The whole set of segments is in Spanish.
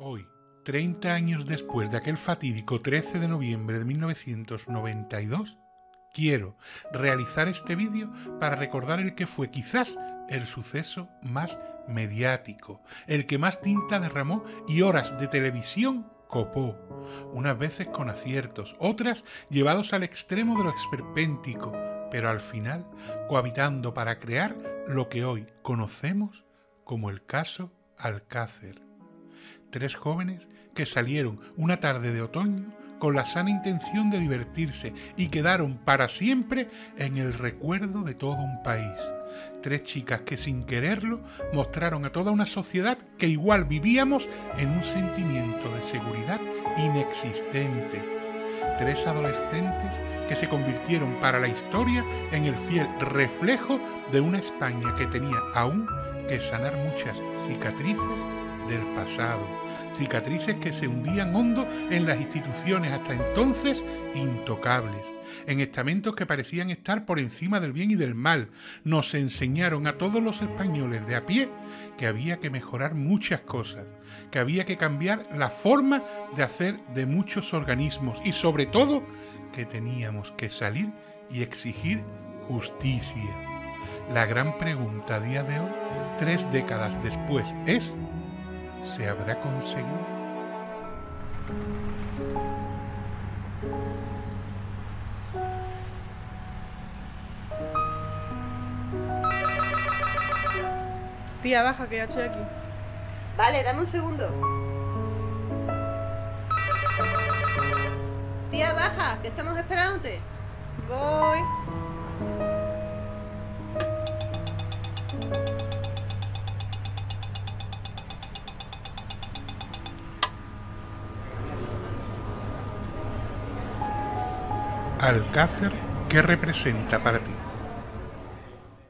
Hoy, 30 años después de aquel fatídico 13 de noviembre de 1992, quiero realizar este vídeo para recordar el que fue quizás el suceso más mediático, el que más tinta derramó y horas de televisión copó, unas veces con aciertos, otras llevados al extremo de lo esperpéntico, pero al final cohabitando para crear lo que hoy conocemos como el caso Alcácer. Tres jóvenes que salieron una tarde de otoño con la sana intención de divertirse y quedaron para siempre en el recuerdo de todo un país. Tres chicas que sin quererlo mostraron a toda una sociedad que igual vivíamos en un sentimiento de seguridad inexistente. Tres adolescentes que se convirtieron para la historia en el fiel reflejo de una España que tenía aún que sanar muchas cicatrices del pasado, cicatrices que se hundían hondo en las instituciones hasta entonces intocables, en estamentos que parecían estar por encima del bien y del mal. Nos enseñaron a todos los españoles de a pie que había que mejorar muchas cosas, que había que cambiar la forma de hacer de muchos organismos y sobre todo que teníamos que salir y exigir justicia. La gran pregunta a día de hoy, 3 décadas después, es: ¿se habrá conseguido? Tía, baja, que ya estoy aquí. Vale, dame un segundo. Tía, baja, que estamos esperándote. Voy. Alcácer, ¿qué representa para ti?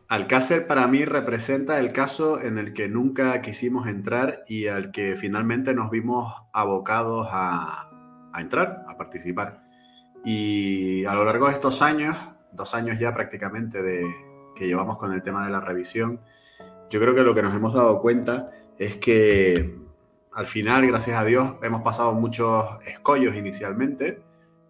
Alcácer para mí representa el caso en el que nunca quisimos entrar y al que finalmente nos vimos abocados a entrar, a participar. Y a lo largo de estos años, 2 años ya prácticamente que llevamos con el tema de la revisión, yo creo que lo que nos hemos dado cuenta es que al final, gracias a Dios, hemos pasado muchos escollos inicialmente,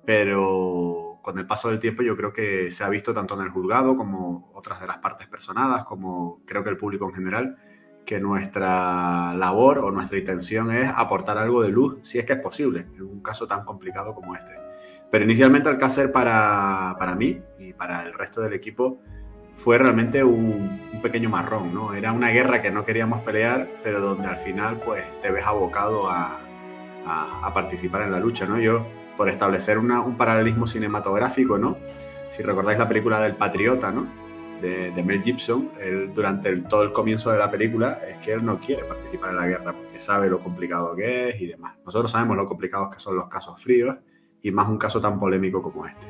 pero con el paso del tiempo yo creo que se ha visto tanto en el juzgado como otras de las partes personadas, como creo que el público en general, que nuestra labor o nuestra intención es aportar algo de luz, si es que es posible, en un caso tan complicado como este. Pero inicialmente Alcácer para mí y para el resto del equipo fue realmente un pequeño marrón, ¿no? Era una guerra que no queríamos pelear, pero donde al final pues te ves abocado a participar en la lucha, ¿no? Yo, por establecer un paralelismo cinematográfico, ¿no? Si recordáis la película del Patriota, ¿no? De Mel Gibson, él, durante todo el comienzo de la película, es que él no quiere participar en la guerra porque sabe lo complicado que es y demás. Nosotros sabemos lo complicados que son los casos fríos y más un caso tan polémico como este.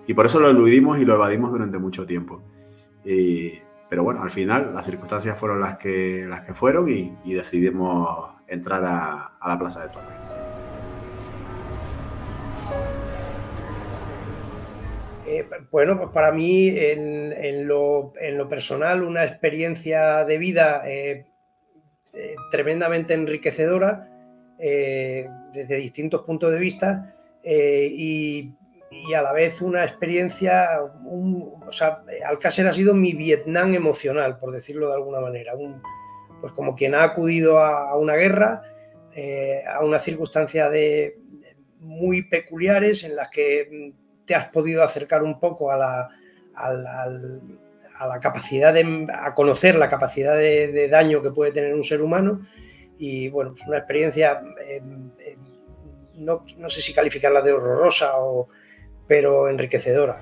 Y por eso lo eludimos y lo evadimos durante mucho tiempo. Pero bueno, al final las circunstancias fueron las que fueron y decidimos entrar a la Plaza de Toros. Bueno, pues para mí en lo personal una experiencia de vida tremendamente enriquecedora desde distintos puntos de vista y a la vez una experiencia, o sea, Alcácer ha sido mi Vietnam emocional, por decirlo de alguna manera, pues como quien ha acudido a una guerra, a unas circunstancias muy peculiares en las que te has podido acercar un poco a la capacidad a conocer la capacidad de daño que puede tener un ser humano y bueno, es una experiencia no sé si calificarla de horrorosa pero enriquecedora.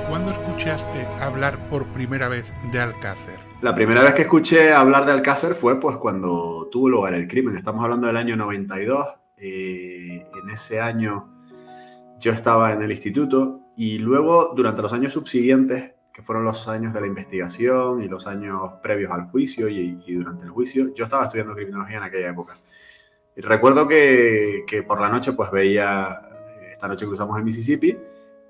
¿Cuándo escuchaste hablar por primera vez de Alcácer? La primera vez que escuché hablar de Alcácer fue pues cuando tuvo lugar el crimen. Estamos hablando del año 92. En ese año yo estaba en el instituto y luego durante los años subsiguientes, que fueron los años de la investigación y los años previos al juicio y durante el juicio, yo estaba estudiando criminología en aquella época. Y recuerdo que por la noche pues veía Esta noche cruzamos el Mississippi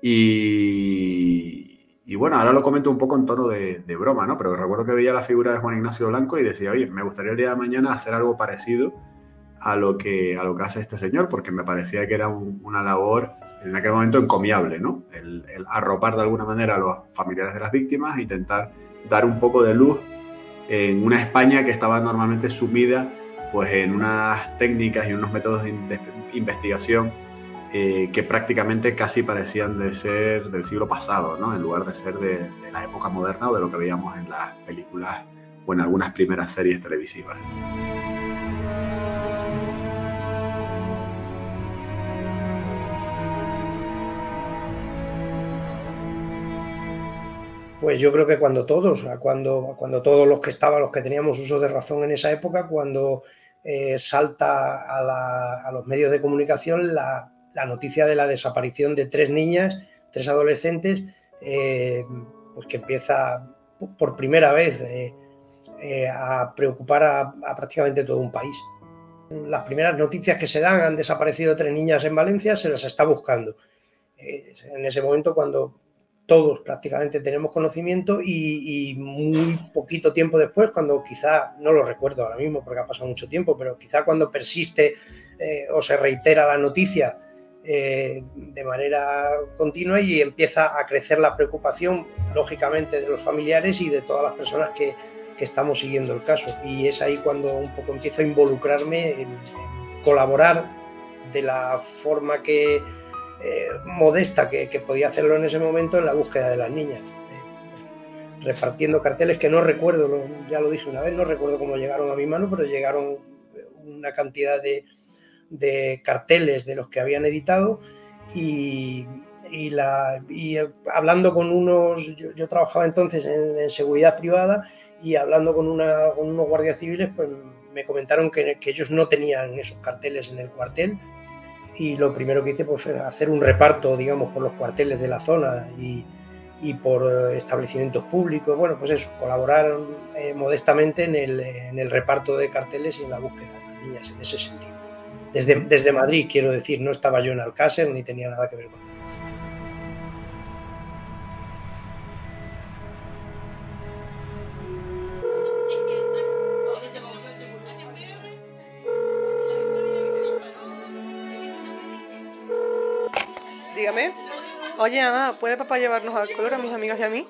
y bueno, ahora lo comento un poco en tono de broma, ¿no? Pero recuerdo que veía la figura de Juan Ignacio Blanco y decía, oye, me gustaría el día de mañana hacer algo parecido a lo que hace este señor, porque me parecía que era una labor en aquel momento encomiable, ¿no? El arropar de alguna manera a los familiares de las víctimas e intentar dar un poco de luz en una España que estaba normalmente sumida pues, en unas técnicas y unos métodos de investigación que prácticamente casi parecían de ser del siglo pasado, ¿no? En lugar de ser de la época moderna o de lo que veíamos en las películas o en algunas primeras series televisivas. Pues yo creo que cuando todos los que los que teníamos uso de razón en esa época, cuando salta a los medios de comunicación la noticia de la desaparición de 3 niñas, 3 adolescentes, pues que empieza por primera vez a preocupar a prácticamente todo un país. Las primeras noticias que se dan, han desaparecido 3 niñas en Valencia, se las está buscando. En ese momento cuando todos prácticamente tenemos conocimiento y muy poquito tiempo después, cuando quizá, no lo recuerdo ahora mismo porque ha pasado mucho tiempo, pero quizá cuando persiste o se reitera la noticia de manera continua y empieza a crecer la preocupación, lógicamente, de los familiares y de todas las personas que estamos siguiendo el caso. Y es ahí cuando un poco empiezo a involucrarme en colaborar de la forma modesta que podía hacerlo en ese momento en la búsqueda de las niñas, repartiendo carteles que no recuerdo, ya lo dije una vez, no recuerdo cómo llegaron a mi mano, pero llegaron una cantidad de carteles de los que habían editado y hablando con unos, yo trabajaba entonces en seguridad privada y hablando con unos guardias civiles, pues me comentaron que ellos no tenían esos carteles en el cuartel. Y lo primero que hice pues, fue hacer un reparto, digamos, por los cuarteles de la zona y por establecimientos públicos. Bueno, pues eso, colaborar modestamente en el reparto de carteles y en la búsqueda de las niñas en ese sentido. Desde Madrid, quiero decir, no estaba yo en Alcácer ni tenía nada que ver con ellas. Dígame. Oye, mamá, ¿puede papá llevarnos al color a mis amigas y a mí?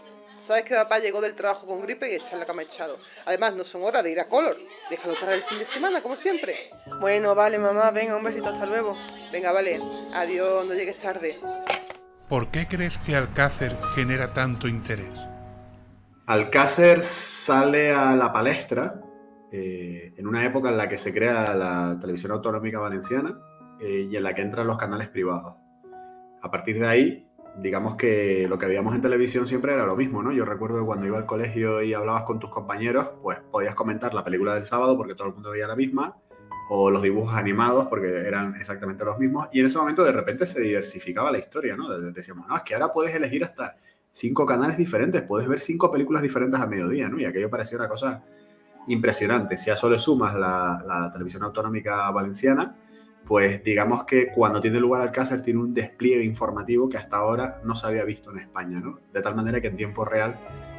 Sabes que papá llegó del trabajo con gripe y está en la cama echado. Además, no son horas de ir a color. Déjalo para el fin de semana, como siempre. Bueno, vale, mamá. Venga, un besito. Hasta luego. Venga, vale. Adiós, no llegues tarde. ¿Por qué crees que Alcácer genera tanto interés? Alcácer sale a la palestra en una época en la que se crea la Televisión Autonómica Valenciana y en la que entran los canales privados. A partir de ahí, digamos que lo que veíamos en televisión siempre era lo mismo, ¿no? Yo recuerdo que cuando iba al colegio y hablabas con tus compañeros, pues podías comentar la película del sábado porque todo el mundo veía la misma, o los dibujos animados porque eran exactamente los mismos, y en ese momento de repente se diversificaba la historia, ¿no? Decíamos, no, es que ahora puedes elegir hasta 5 canales diferentes, puedes ver 5 películas diferentes al mediodía, ¿no? Y aquello parecía una cosa impresionante. Si a eso le sumas la Televisión Autonómica Valenciana, pues digamos que cuando tiene lugar Alcácer tiene un despliegue informativo que hasta ahora no se había visto en España, ¿no? De tal manera que en tiempo real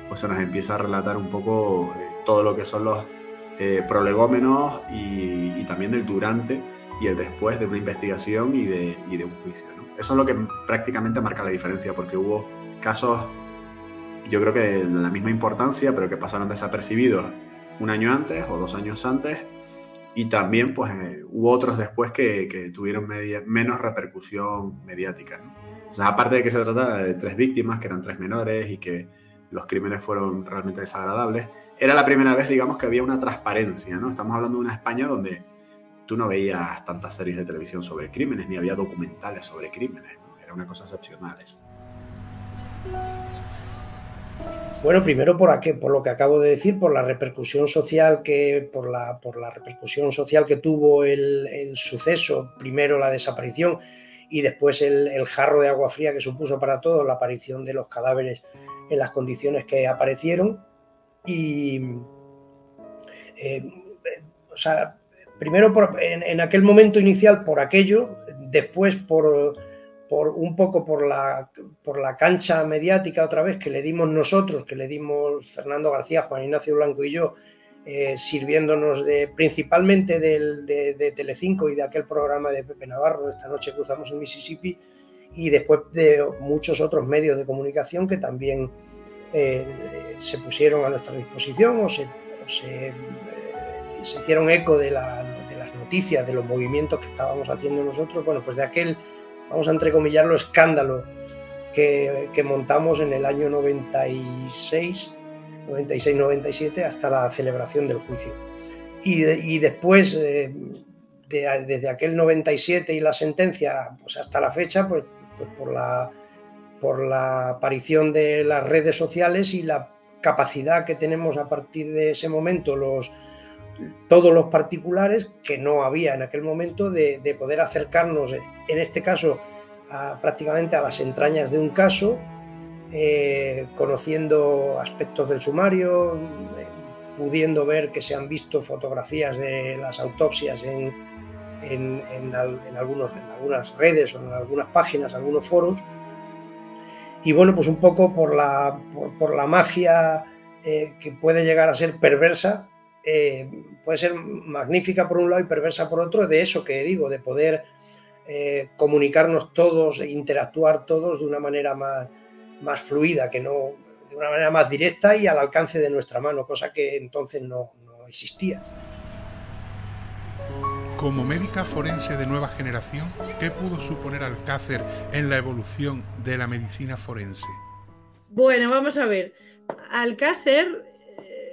pues se nos empieza a relatar un poco todo lo que son los prolegómenos y también el durante y el después de una investigación y de un juicio, ¿no? Eso es lo que prácticamente marca la diferencia, porque hubo casos, yo creo que de la misma importancia, pero que pasaron desapercibidos un año antes o 2 años antes. Y también pues, hubo otros después que tuvieron menos repercusión mediática, ¿no? O sea, aparte de que se tratara de 3 víctimas, que eran 3 menores y que los crímenes fueron realmente desagradables, era la primera vez, digamos, que había una transparencia, ¿no? Estamos hablando de una España donde tú no veías tantas series de televisión sobre crímenes, ni había documentales sobre crímenes, ¿no? Era una cosa excepcional eso. Bueno, primero por lo que acabo de decir, por la repercusión social por la repercusión social que tuvo el suceso, primero la desaparición y después el jarro de agua fría que supuso para todos la aparición de los cadáveres en las condiciones que aparecieron. Y o sea, primero en aquel momento inicial por aquello, después por un poco por la cancha mediática otra vez que le dimos nosotros, que le dimos Fernando García, Juan Ignacio Blanco y yo, sirviéndonos principalmente de Telecinco y de aquel programa de Pepe Navarro, Esta noche cruzamos el Mississippi, y después de muchos otros medios de comunicación que también se pusieron a nuestra disposición o se hicieron eco de las noticias, de los movimientos que estábamos haciendo nosotros. Bueno, pues de aquel, vamos a entrecomillarlo, escándalo que montamos en el año 96-97 hasta la celebración del juicio. Y después, desde aquel 97 y la sentencia, pues hasta la fecha, pues por la aparición de las redes sociales y la capacidad que tenemos a partir de ese momento todos los particulares, que no había en aquel momento, de poder acercarnos, en este caso, prácticamente a las entrañas de un caso, conociendo aspectos del sumario, pudiendo ver que se han visto fotografías de las autopsias en algunas redes o en algunas páginas, algunos foros. Y bueno, pues un poco por la magia que puede llegar a ser perversa, puede ser magnífica por un lado y perversa por otro, de eso que digo, de poder comunicarnos todos e interactuar todos de una manera más fluida, de una manera más directa y al alcance de nuestra mano, cosa que entonces no existía. Como médica forense de nueva generación, ¿qué pudo suponer Alcácer en la evolución de la medicina forense? Bueno, vamos a ver. Alcácer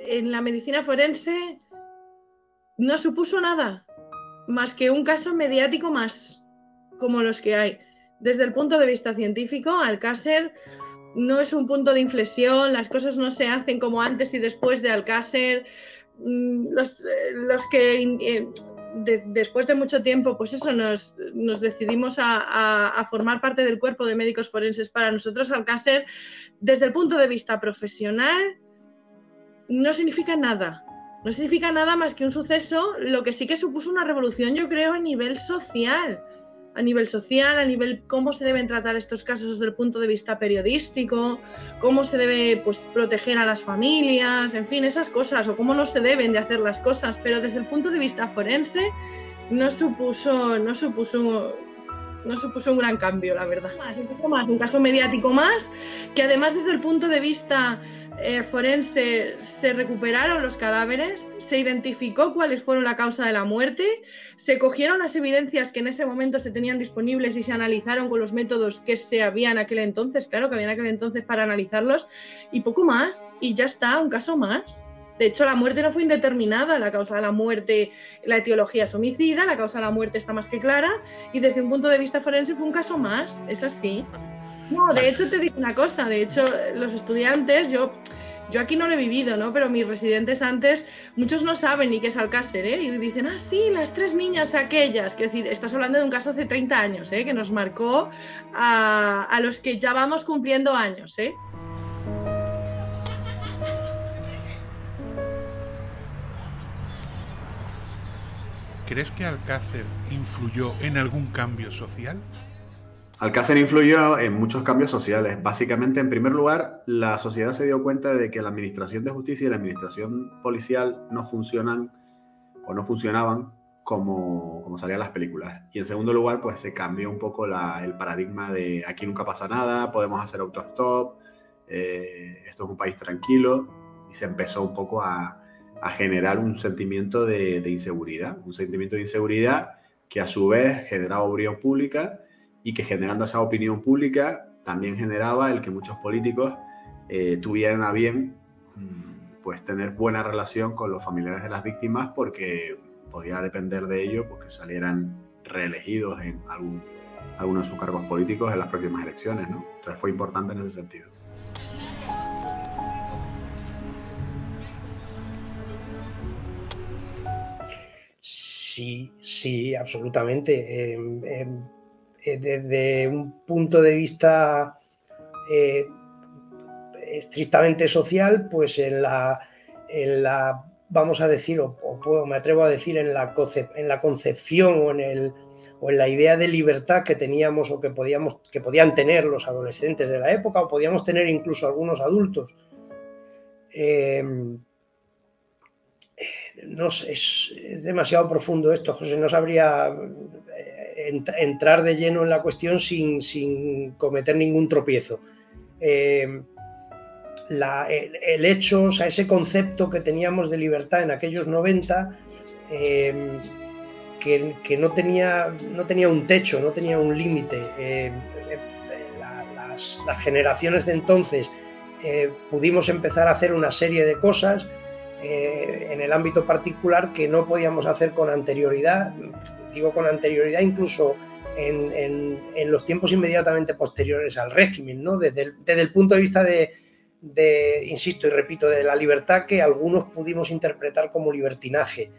en la medicina forense no supuso nada más que un caso mediático más, como los que hay. Desde el punto de vista científico, Alcácer no es un punto de inflexión, las cosas no se hacen como antes y después de Alcácer. Los que después de mucho tiempo, pues eso, nos decidimos a formar parte del cuerpo de médicos forenses. Para nosotros, Alcácer, desde el punto de vista profesional, no significa nada. No significa nada más que un suceso, lo que sí que supuso una revolución, yo creo, a nivel social, a nivel cómo se deben tratar estos casos desde el punto de vista periodístico, cómo se debe, pues, proteger a las familias, en fin, esas cosas, o cómo no se deben de hacer las cosas, pero desde el punto de vista forense no supuso un gran cambio, la verdad. Un caso mediático más, que además desde el punto de vista forense se recuperaron los cadáveres, se identificó cuáles fueron la causa de la muerte, se cogieron las evidencias que en ese momento se tenían disponibles y se analizaron con los métodos que se había en aquel entonces, claro que había en aquel entonces para analizarlos, y poco más, y ya está, un caso más. De hecho, la muerte no fue indeterminada, la causa de la muerte, la etiología es homicida, la causa de la muerte está más que clara, y desde un punto de vista forense fue un caso más, es así. No, de hecho te digo una cosa, de hecho los estudiantes, yo aquí no lo he vivido, ¿no? Pero mis residentes antes, muchos no saben ni qué es Alcácer, ¿eh? Y dicen, ah, sí, las 3 niñas aquellas, que decir, estás hablando de un caso hace 30 años, que nos marcó a los que ya vamos cumpliendo años, ¿Crees que Alcácer influyó en algún cambio social? Alcácer influyó en muchos cambios sociales. Básicamente, en primer lugar, la sociedad se dio cuenta de que la administración de justicia y la administración policial no funcionan o no funcionaban como salían las películas. Y en segundo lugar, pues se cambió un poco el paradigma de aquí nunca pasa nada, podemos hacer autostop, esto es un país tranquilo, y se empezó un poco a generar un sentimiento de inseguridad, que a su vez generaba opinión pública, y que generando esa opinión pública también generaba el que muchos políticos tuvieran a bien pues tener buena relación con los familiares de las víctimas, porque podía depender de ello pues, que salieran reelegidos en algunos de sus cargos políticos en las próximas elecciones, ¿no? Entonces fue importante en ese sentido. Sí, absolutamente. Desde un punto de vista estrictamente social, pues en la vamos a decir, me atrevo a decir, en la concepción o en la idea de libertad que teníamos o que podían tener los adolescentes de la época, o podíamos tener incluso algunos adultos. No sé, es demasiado profundo esto, José, no sabría entrar de lleno en la cuestión sin cometer ningún tropiezo. El hecho, o sea, ese concepto que teníamos de libertad en aquellos 90, que no tenía un techo, no tenía un límite. Las generaciones de entonces pudimos empezar a hacer una serie de cosas en el ámbito particular que no podíamos hacer con anterioridad. Digo con anterioridad incluso en los tiempos inmediatamente posteriores al régimen, ¿no? Desde el punto de vista insisto y repito, de la libertad que algunos pudimos interpretar como libertinaje.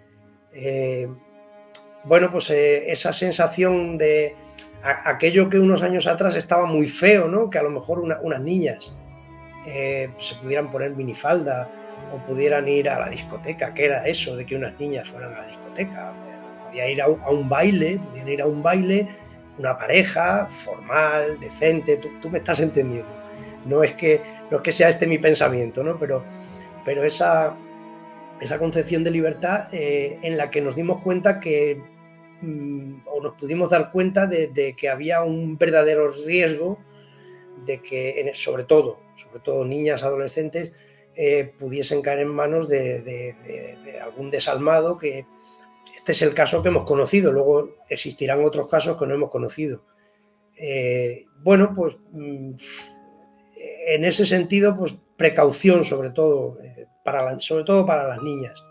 Bueno, pues esa sensación de aquello que unos años atrás estaba muy feo, ¿no? Que a lo mejor unas niñas se pudieran poner minifalda o pudieran ir a la discoteca. ¿Qué era eso de que unas niñas fueran a la discoteca? Podían ir a un baile, una pareja formal, decente. Tú me estás entendiendo. No es que sea este mi pensamiento, ¿no? Pero esa concepción de libertad en la que nos dimos cuenta que, o nos pudimos dar cuenta de que había un verdadero riesgo de que, sobre todo niñas, adolescentes, pudiesen caer en manos de algún desalmado, que este es el caso que hemos conocido. Luego existirán otros casos que no hemos conocido. Bueno, pues en ese sentido, pues precaución sobre todo para las niñas,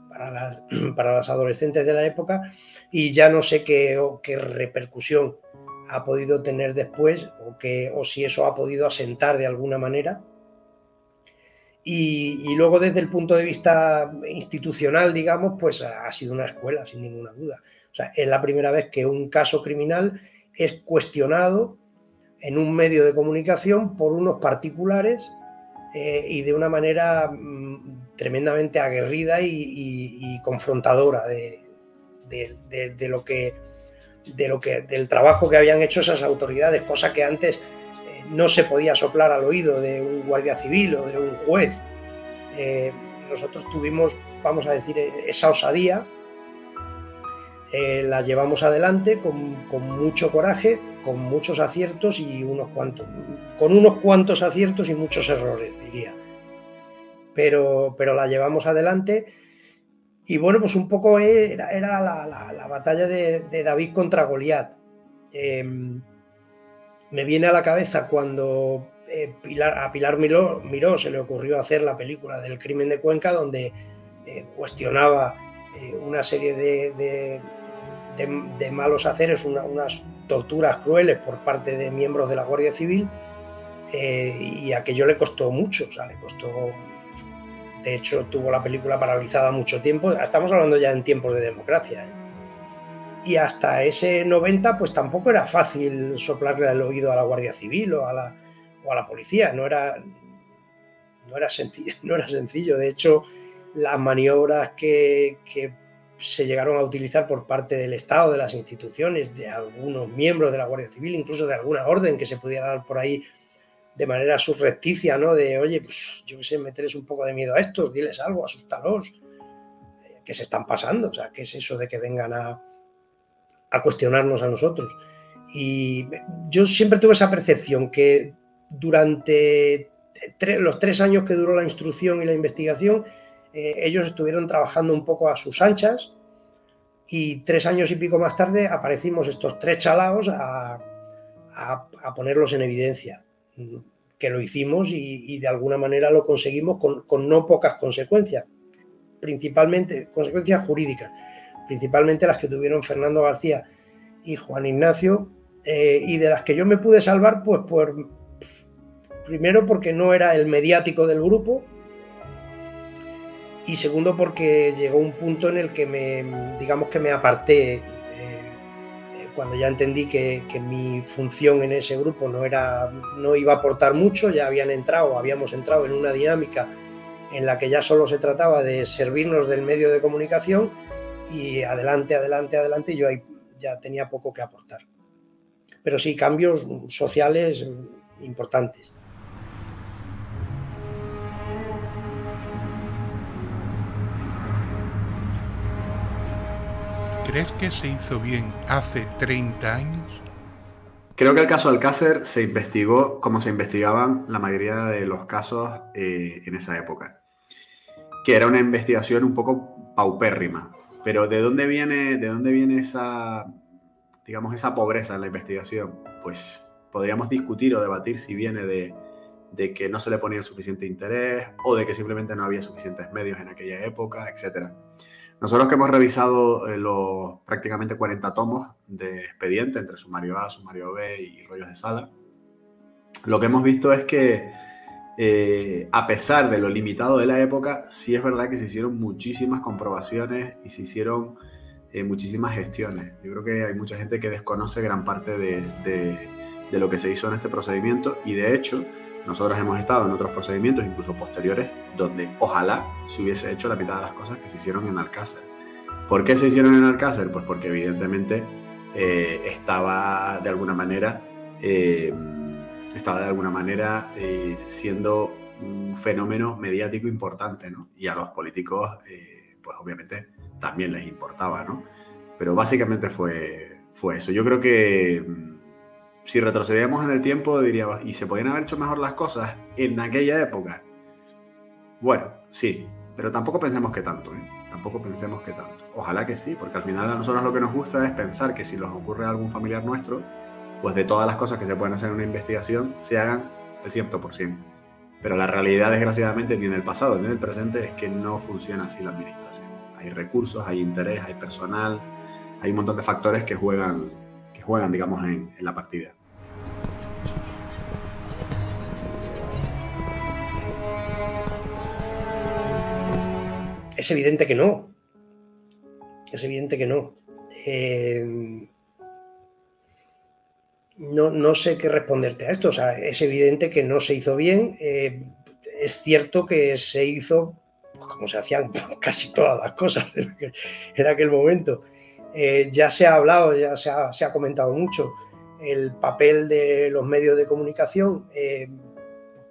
para las adolescentes de la época, y ya no sé qué repercusión ha podido tener después o si eso ha podido asentar de alguna manera. Y luego desde el punto de vista institucional, digamos, pues ha sido una escuela, sin ninguna duda. O sea, es la primera vez que un caso criminal es cuestionado en un medio de comunicación por unos particulares y de una manera tremendamente aguerrida y confrontadora del trabajo que habían hecho esas autoridades, cosa que antes no se podía soplar al oído de un guardia civil o de un juez. Nosotros tuvimos, vamos a decir, esa osadía, la llevamos adelante con mucho coraje, con muchos aciertos y con unos cuantos aciertos y muchos errores, diría. Pero la llevamos adelante. Y bueno, pues un poco era la batalla de David contra Goliat. Me viene a la cabeza cuando a Pilar Miró se le ocurrió hacer la película del Crimen de Cuenca, donde cuestionaba una serie de malos haceres, unas torturas crueles por parte de miembros de la Guardia Civil, y aquello le costó mucho, o sea, de hecho tuvo la película paralizada mucho tiempo. Estamos hablando ya en tiempos de democracia, y hasta ese 90 pues tampoco era fácil soplarle al oído a la Guardia Civil o a la policía, no era sencillo. De hecho, las maniobras que se llegaron a utilizar por parte del Estado, de las instituciones, de algunos miembros de la Guardia Civil, incluso de alguna orden que se pudiera dar por ahí de manera subrepticia, ¿no? De, oye, pues yo qué sé, meterles un poco de miedo a estos, diles algo, asústalos, que se están pasando, o sea, ¿qué es eso de que vengan a cuestionarnos a nosotros? Y yo siempre tuve esa percepción que durante los 3 años que duró la instrucción y la investigación, ellos estuvieron trabajando un poco a sus anchas, y 3 años y pico más tarde aparecimos estos 3 chalaos a ponerlos en evidencia, que lo hicimos y de alguna manera lo conseguimos con no pocas consecuencias, principalmente consecuencias jurídicas, principalmente las que tuvieron Fernando García y Juan Ignacio, y de las que yo me pude salvar, pues primero porque no era el mediático del grupo, y segundo porque llegó un punto en el que me aparté cuando ya entendí que mi función en ese grupo no iba a aportar mucho. Ya habíamos entrado en una dinámica en la que ya solo se trataba de servirnos del medio de comunicación y adelante, adelante, adelante, y yo ahí ya tenía poco que aportar. Pero sí, cambios sociales importantes. ¿Crees que se hizo bien hace 30 años? Creo que el caso Alcácer se investigó como se investigaban la mayoría de los casos en esa época, que era una investigación un poco paupérrima. Pero ¿de dónde viene esa, digamos, esa pobreza en la investigación? Pues podríamos discutir o debatir si viene de que no se le ponía el suficiente interés o de que simplemente no había suficientes medios en aquella época, etc. Nosotros que hemos revisado los prácticamente 40 tomos de expediente entre sumario A, sumario B y rollos de sala, lo que hemos visto es que a pesar de lo limitado de la época, sí es verdad que se hicieron muchísimas comprobaciones y se hicieron muchísimas gestiones. Yo creo que hay mucha gente que desconoce gran parte de lo que se hizo en este procedimiento, y de hecho nosotros hemos estado en otros procedimientos, incluso posteriores, donde ojalá se hubiese hecho la mitad de las cosas que se hicieron en Alcácer. ¿Por qué se hicieron en Alcácer? Pues porque evidentemente estaba de alguna manera siendo un fenómeno mediático importante, ¿no? Y a los políticos, pues obviamente también les importaba, ¿no? Pero básicamente fue eso. Yo creo que si retrocedíamos en el tiempo, diríamos, ¿y se podían haber hecho mejor las cosas en aquella época? Bueno, sí, pero tampoco pensemos que tanto, ¿eh? Tampoco pensemos que tanto. Ojalá que sí, porque al final a nosotros lo que nos gusta es pensar que si nos ocurre a algún familiar nuestro, pues de todas las cosas que se pueden hacer en una investigación, se hagan el 100%. Pero la realidad, desgraciadamente, ni en el pasado ni en el presente, es que no funciona así la administración. Hay recursos, hay interés, hay personal, hay un montón de factores que juegan, digamos, en la partida. Es evidente que no. Es evidente que no. No sé qué responderte a esto. O sea, es evidente que no se hizo bien. Es cierto que se hizo pues, como se hacían casi todas las cosas en aquel momento. Ya se ha hablado, ya se ha comentado mucho el papel de los medios de comunicación,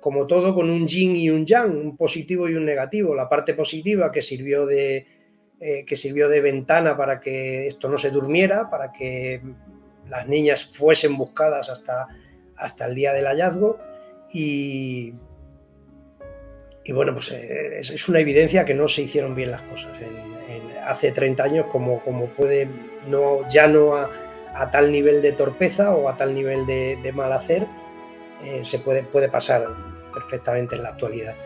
como todo, con un yin y un yang, un positivo y un negativo. La parte positiva que sirvió de ventana para que esto no se durmiera, para que las niñas fuesen buscadas hasta el día del hallazgo, y bueno, pues es una evidencia que no se hicieron bien las cosas hace 30 años, como puede, ya no a tal nivel de torpeza o a tal nivel de mal hacer, se puede pasar perfectamente en la actualidad.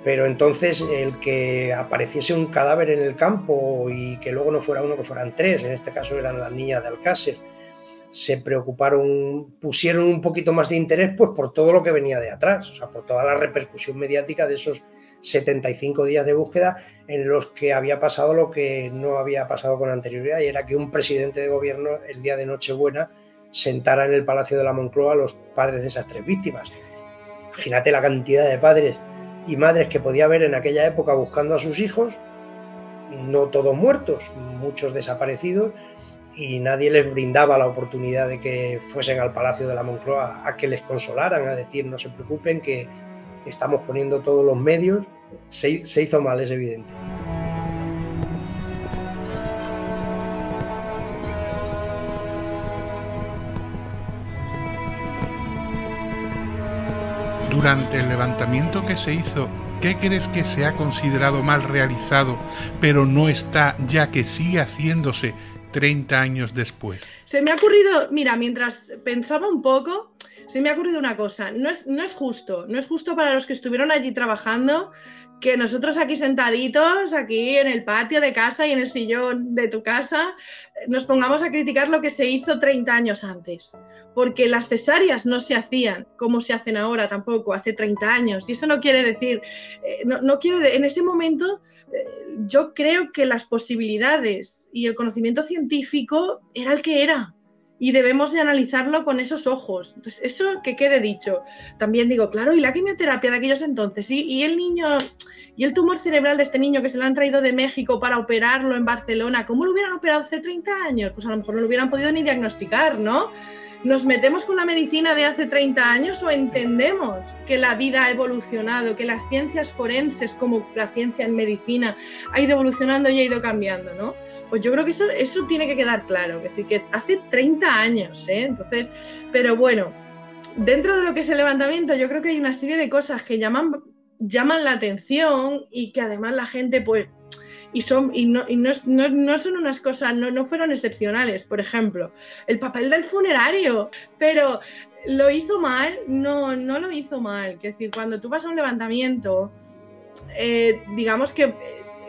Pero entonces el que apareciese un cadáver en el campo y que luego no fuera uno, que fueran tres, en este caso eran las niñas de Alcácer, se preocuparon, pusieron un poquito más de interés pues por todo lo que venía de atrás, o sea, por toda la repercusión mediática de esos 75 días de búsqueda en los que había pasado lo que no había pasado con anterioridad, y era que un presidente de gobierno el día de Nochebuena sentara en el Palacio de la Moncloa a los padres de esas tres víctimas. Imagínate la cantidad de padres y madres que podía haber en aquella época buscando a sus hijos, no todos muertos, muchos desaparecidos, y nadie les brindaba la oportunidad de que fuesen al Palacio de la Moncloa a que les consolaran, a decir no se preocupen que estamos poniendo todos los medios. Se hizo mal, es evidente. Durante el levantamiento que se hizo, ¿qué crees que se ha considerado mal realizado, pero no está, ya que sigue haciéndose 30 años después? Se me ha ocurrido, mira, mientras pensaba un poco, se me ha ocurrido una cosa. No es justo para los que estuvieron allí trabajando que nosotros aquí sentaditos, aquí en el patio de casa y en el sillón de tu casa, nos pongamos a criticar lo que se hizo 30 años antes. Porque las cesáreas no se hacían como se hacen ahora tampoco, hace 30 años. Y eso no quiere decir, en ese momento yo creo que las posibilidades y el conocimiento científico era el que era. Y debemos de analizarlo con esos ojos. Entonces, eso que quede dicho. También digo, claro, y la quimioterapia de aquellos entonces, y el niño ¿Y el tumor cerebral de este niño que se lo han traído de México para operarlo en Barcelona? ¿Cómo lo hubieran operado hace 30 años? Pues a lo mejor no lo hubieran podido ni diagnosticar, ¿no? ¿Nos metemos con la medicina de hace 30 años o entendemos que la vida ha evolucionado, que las ciencias forenses, como la ciencia en medicina, ha ido evolucionando y ha ido cambiando, ¿no? Pues yo creo que eso tiene que quedar claro, es decir, que hace 30 años, ¿eh? Entonces, pero bueno, dentro de lo que es el levantamiento, yo creo que hay una serie de cosas que llaman la atención y que además la gente, pues, no son unas cosas, no fueron excepcionales. Por ejemplo, el papel del funerario, pero ¿lo hizo mal? No lo hizo mal. Es decir, cuando tú vas a un levantamiento, digamos que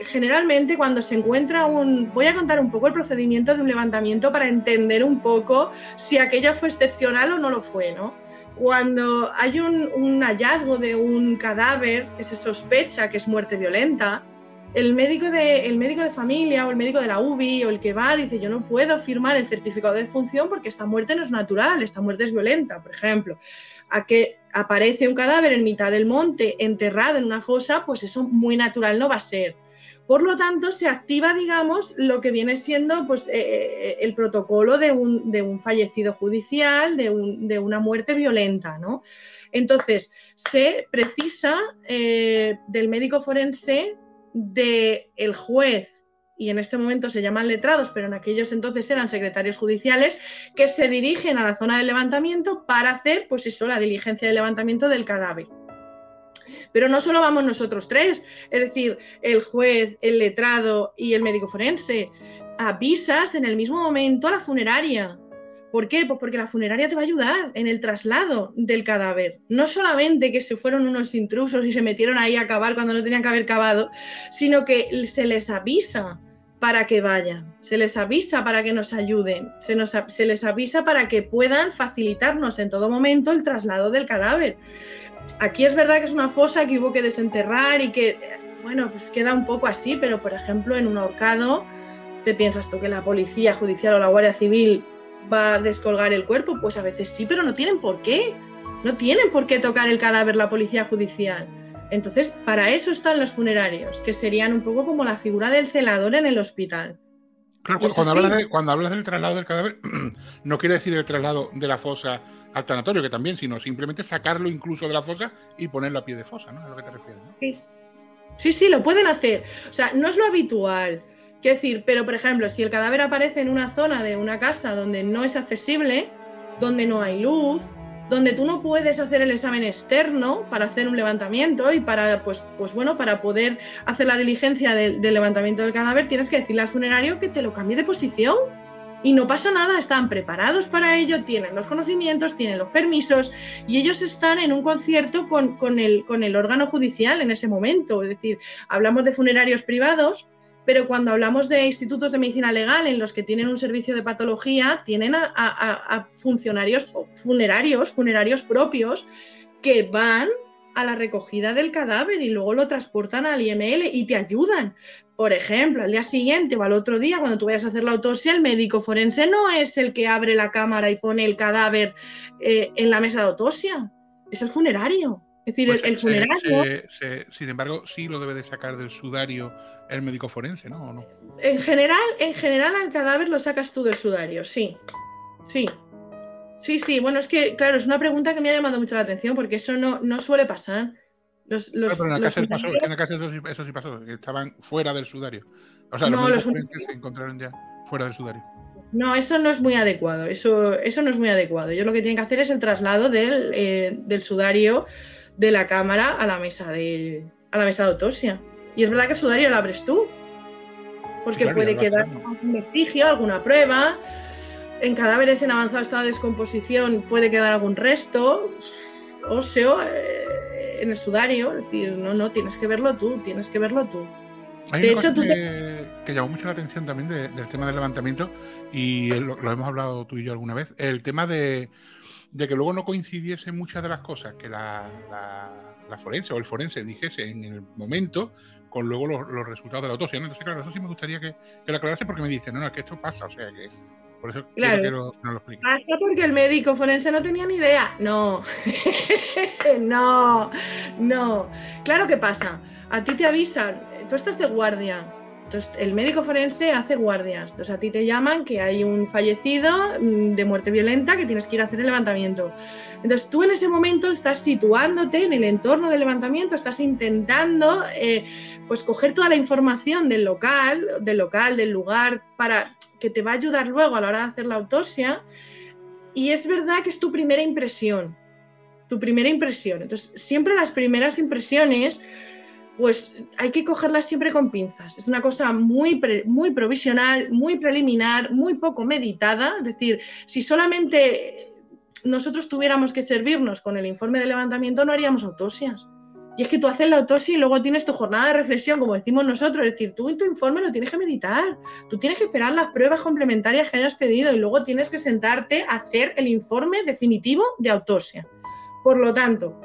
generalmente cuando se encuentra voy a contar un poco el procedimiento de un levantamiento para entender un poco si aquello fue excepcional o no lo fue, ¿no? Cuando hay un hallazgo de un cadáver que se sospecha que es muerte violenta, el médico de familia o el médico de la UBI o el que va dice: yo no puedo firmar el certificado de defunción porque esta muerte no es natural, esta muerte es violenta, por ejemplo. A que aparece un cadáver en mitad del monte enterrado en una fosa, pues eso muy natural no va a ser. Por lo tanto, se activa, digamos, lo que viene siendo pues, el protocolo de un fallecido judicial, de una muerte violenta, ¿no? Entonces, se precisa del médico forense, del juez, y en este momento se llaman letrados, pero en aquellos entonces eran secretarios judiciales, que se dirigen a la zona del levantamiento para hacer, pues eso, la diligencia de levantamiento del cadáver. Pero no solo vamos nosotros tres, es decir, el juez, el letrado y el médico forense. Avisas en el mismo momento a la funeraria. ¿Por qué? Pues porque la funeraria te va a ayudar en el traslado del cadáver. No solamente que se fueron unos intrusos y se metieron ahí a cavar cuando no tenían que haber cavado, sino que se les avisa para que vayan, se les avisa para que nos ayuden, se les avisa para que puedan facilitarnos en todo momento el traslado del cadáver. Aquí es verdad que es una fosa que hubo que desenterrar y que, bueno, pues queda un poco así, pero por ejemplo en un ahorcado, ¿te piensas tú que la policía judicial o la Guardia Civil va a descolgar el cuerpo? Pues a veces sí, pero no tienen por qué. No tienen por qué tocar el cadáver la policía judicial. Entonces, para eso están los funerarios, que serían un poco como la figura del celador en el hospital. Claro, cuando hablas del traslado del cadáver, no quiere decir el traslado de la fosa al tanatorio, que también, sino simplemente sacarlo incluso de la fosa y ponerlo a pie de fosa, ¿no? Es lo que te refieres, ¿no? Sí, sí, lo pueden hacer. O sea, no es lo habitual. Quiero decir, pero por ejemplo, si el cadáver aparece en una zona de una casa donde no es accesible, donde no hay luz, donde tú no puedes hacer el examen externo para hacer un levantamiento y para, pues bueno, para poder hacer la diligencia del levantamiento del cadáver, tienes que decirle al funerario que te lo cambie de posición. Y no pasa nada, están preparados para ello, tienen los conocimientos, tienen los permisos y ellos están en un concierto con el órgano judicial en ese momento. Es decir, hablamos de funerarios privados, pero cuando hablamos de institutos de medicina legal en los que tienen un servicio de patología, tienen a funcionarios funerarios propios que van a la recogida del cadáver y luego lo transportan al IML y te ayudan. Por ejemplo, al día siguiente o al otro día, cuando tú vayas a hacer la autopsia, el médico forense no es el que abre la cámara y pone el cadáver en la mesa de autopsia, es el funerario. Es decir, pues el funerario... sin embargo, sí lo debe de sacar del sudario el médico forense, ¿no? ¿O no? En general al cadáver lo sacas tú del sudario, sí. Sí. Sí, bueno, es que, claro, es una pregunta que me ha llamado mucho la atención porque eso no suele pasar. Pero en el caso eso sí pasó, que estaban fuera del sudario. O sea, los médicos forenses se encontraron ya fuera del sudario. No, eso no es muy adecuado. Eso no es muy adecuado. Ellos lo que tienen que hacer es el traslado del sudario de la cámara a la mesa de autopsia. Y es verdad que el sudario lo abres tú, porque sí, claro, puede quedar algún vestigio, alguna prueba. En cadáveres en avanzado estado de descomposición puede quedar algún resto óseo en el sudario. Es decir, no, tienes que verlo tú. Hay de hecho, que llamó mucho la atención también del tema del levantamiento, y lo hemos hablado tú y yo alguna vez, el tema de que luego no coincidiesen muchas de las cosas que la forense o el forense dijese en el momento con luego los resultados de la autopsia, ¿no? Entonces, claro, eso sí me gustaría que lo aclarase, porque me dice, no, es que esto pasa, o sea, que por eso claro, quiero que nos lo explique. Pasa porque el médico forense no tenía ni idea. No. No. Claro que pasa. a ti te avisan, tú estás de guardia, entonces el médico forense hace guardias, entonces a ti te llaman que hay un fallecido de muerte violenta que tienes que ir a hacer el levantamiento. Entonces tú en ese momento estás situándote en el entorno del levantamiento, estás intentando pues coger toda la información del local, del lugar, para que te va a ayudar luego a la hora de hacer la autopsia, y es verdad que es tu primera impresión. Entonces siempre las primeras impresiones pues hay que cogerlas siempre con pinzas. Es una cosa muy provisional, muy preliminar, muy poco meditada. Es decir, si solamente nosotros tuviéramos que servirnos con el informe de levantamiento, no haríamos autopsias. Y es que tú haces la autopsia y luego tienes tu jornada de reflexión, como decimos nosotros. Es decir, tú en tu informe lo tienes que meditar. Tú tienes que esperar las pruebas complementarias que hayas pedido y luego tienes que sentarte a hacer el informe definitivo de autopsia. Por lo tanto,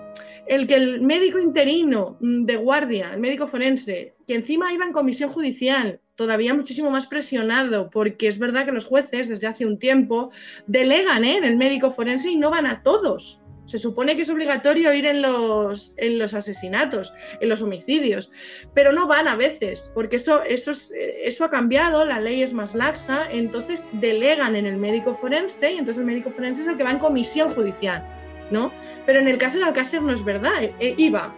el que el médico interino de guardia, el médico forense, que encima iba en comisión judicial, todavía muchísimo más presionado, porque es verdad que los jueces desde hace un tiempo delegan en el médico forense y no van a todos. Se supone que es obligatorio ir en los asesinatos, en los homicidios, pero no van a veces, porque eso ha cambiado, la ley es más laxa, entonces delegan en el médico forense y entonces el médico forense es el que va en comisión judicial, ¿no? Pero en el caso de Alcácer no es verdad, iba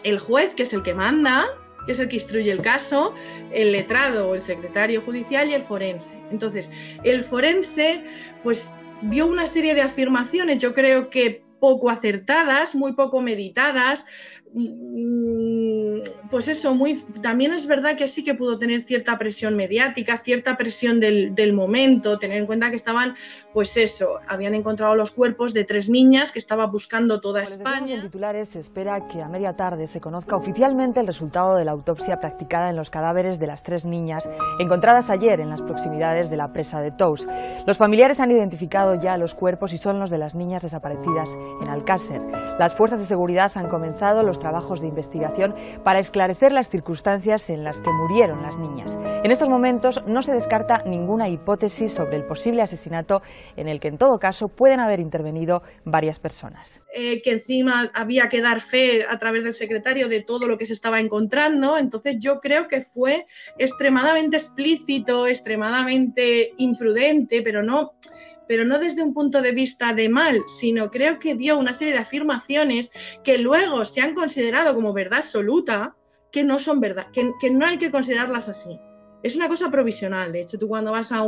el juez, que es el que manda, que es el que instruye el caso, el letrado o el secretario judicial y el forense. Entonces, el forense, pues dio una serie de afirmaciones, yo creo que poco acertadas, muy poco meditadas, pues eso, también es verdad que sí que pudo tener cierta presión mediática, cierta presión del momento, tener en cuenta que estaban, pues eso, habían encontrado los cuerpos de 3 niñas que estaba buscando toda España. En titulares se espera que a media tarde se conozca oficialmente el resultado de la autopsia practicada en los cadáveres de las 3 niñas encontradas ayer en las proximidades de la presa de Tous. Los familiares han identificado ya los cuerpos y son los de las niñas desaparecidas en Alcácer. Las fuerzas de seguridad han comenzado los trabajos de investigación para esclarecer las circunstancias en las que murieron las niñas. En estos momentos no se descarta ninguna hipótesis sobre el posible asesinato en el que en todo caso pueden haber intervenido varias personas. Que encima había que dar fe a través del secretario de todo lo que se estaba encontrando, entonces yo creo que fue extremadamente explícito, extremadamente imprudente, pero no desde un punto de vista de mal, sino creo que dio una serie de afirmaciones que luego se han considerado como verdad absoluta, que no son verdad, que no hay que considerarlas así. Es una cosa provisional. De hecho, tú cuando vas a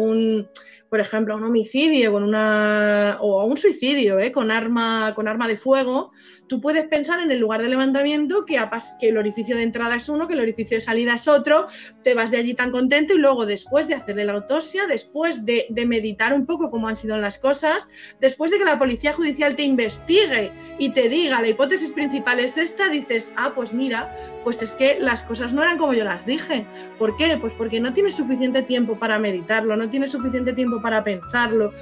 por ejemplo, a un homicidio o a un suicidio con arma de fuego, tú puedes pensar en el lugar de levantamiento que el orificio de entrada es uno, que el orificio de salida es otro, te vas de allí tan contento y luego después de hacerle la autopsia, después de meditar un poco cómo han sido las cosas, después de que la policía judicial te investigue y te diga la hipótesis principal es esta, dices, pues mira, pues es que las cosas no eran como yo las dije. ¿Por qué? Pues porque no tienes suficiente tiempo para meditarlo, no tienes suficiente tiempo para pensarlo.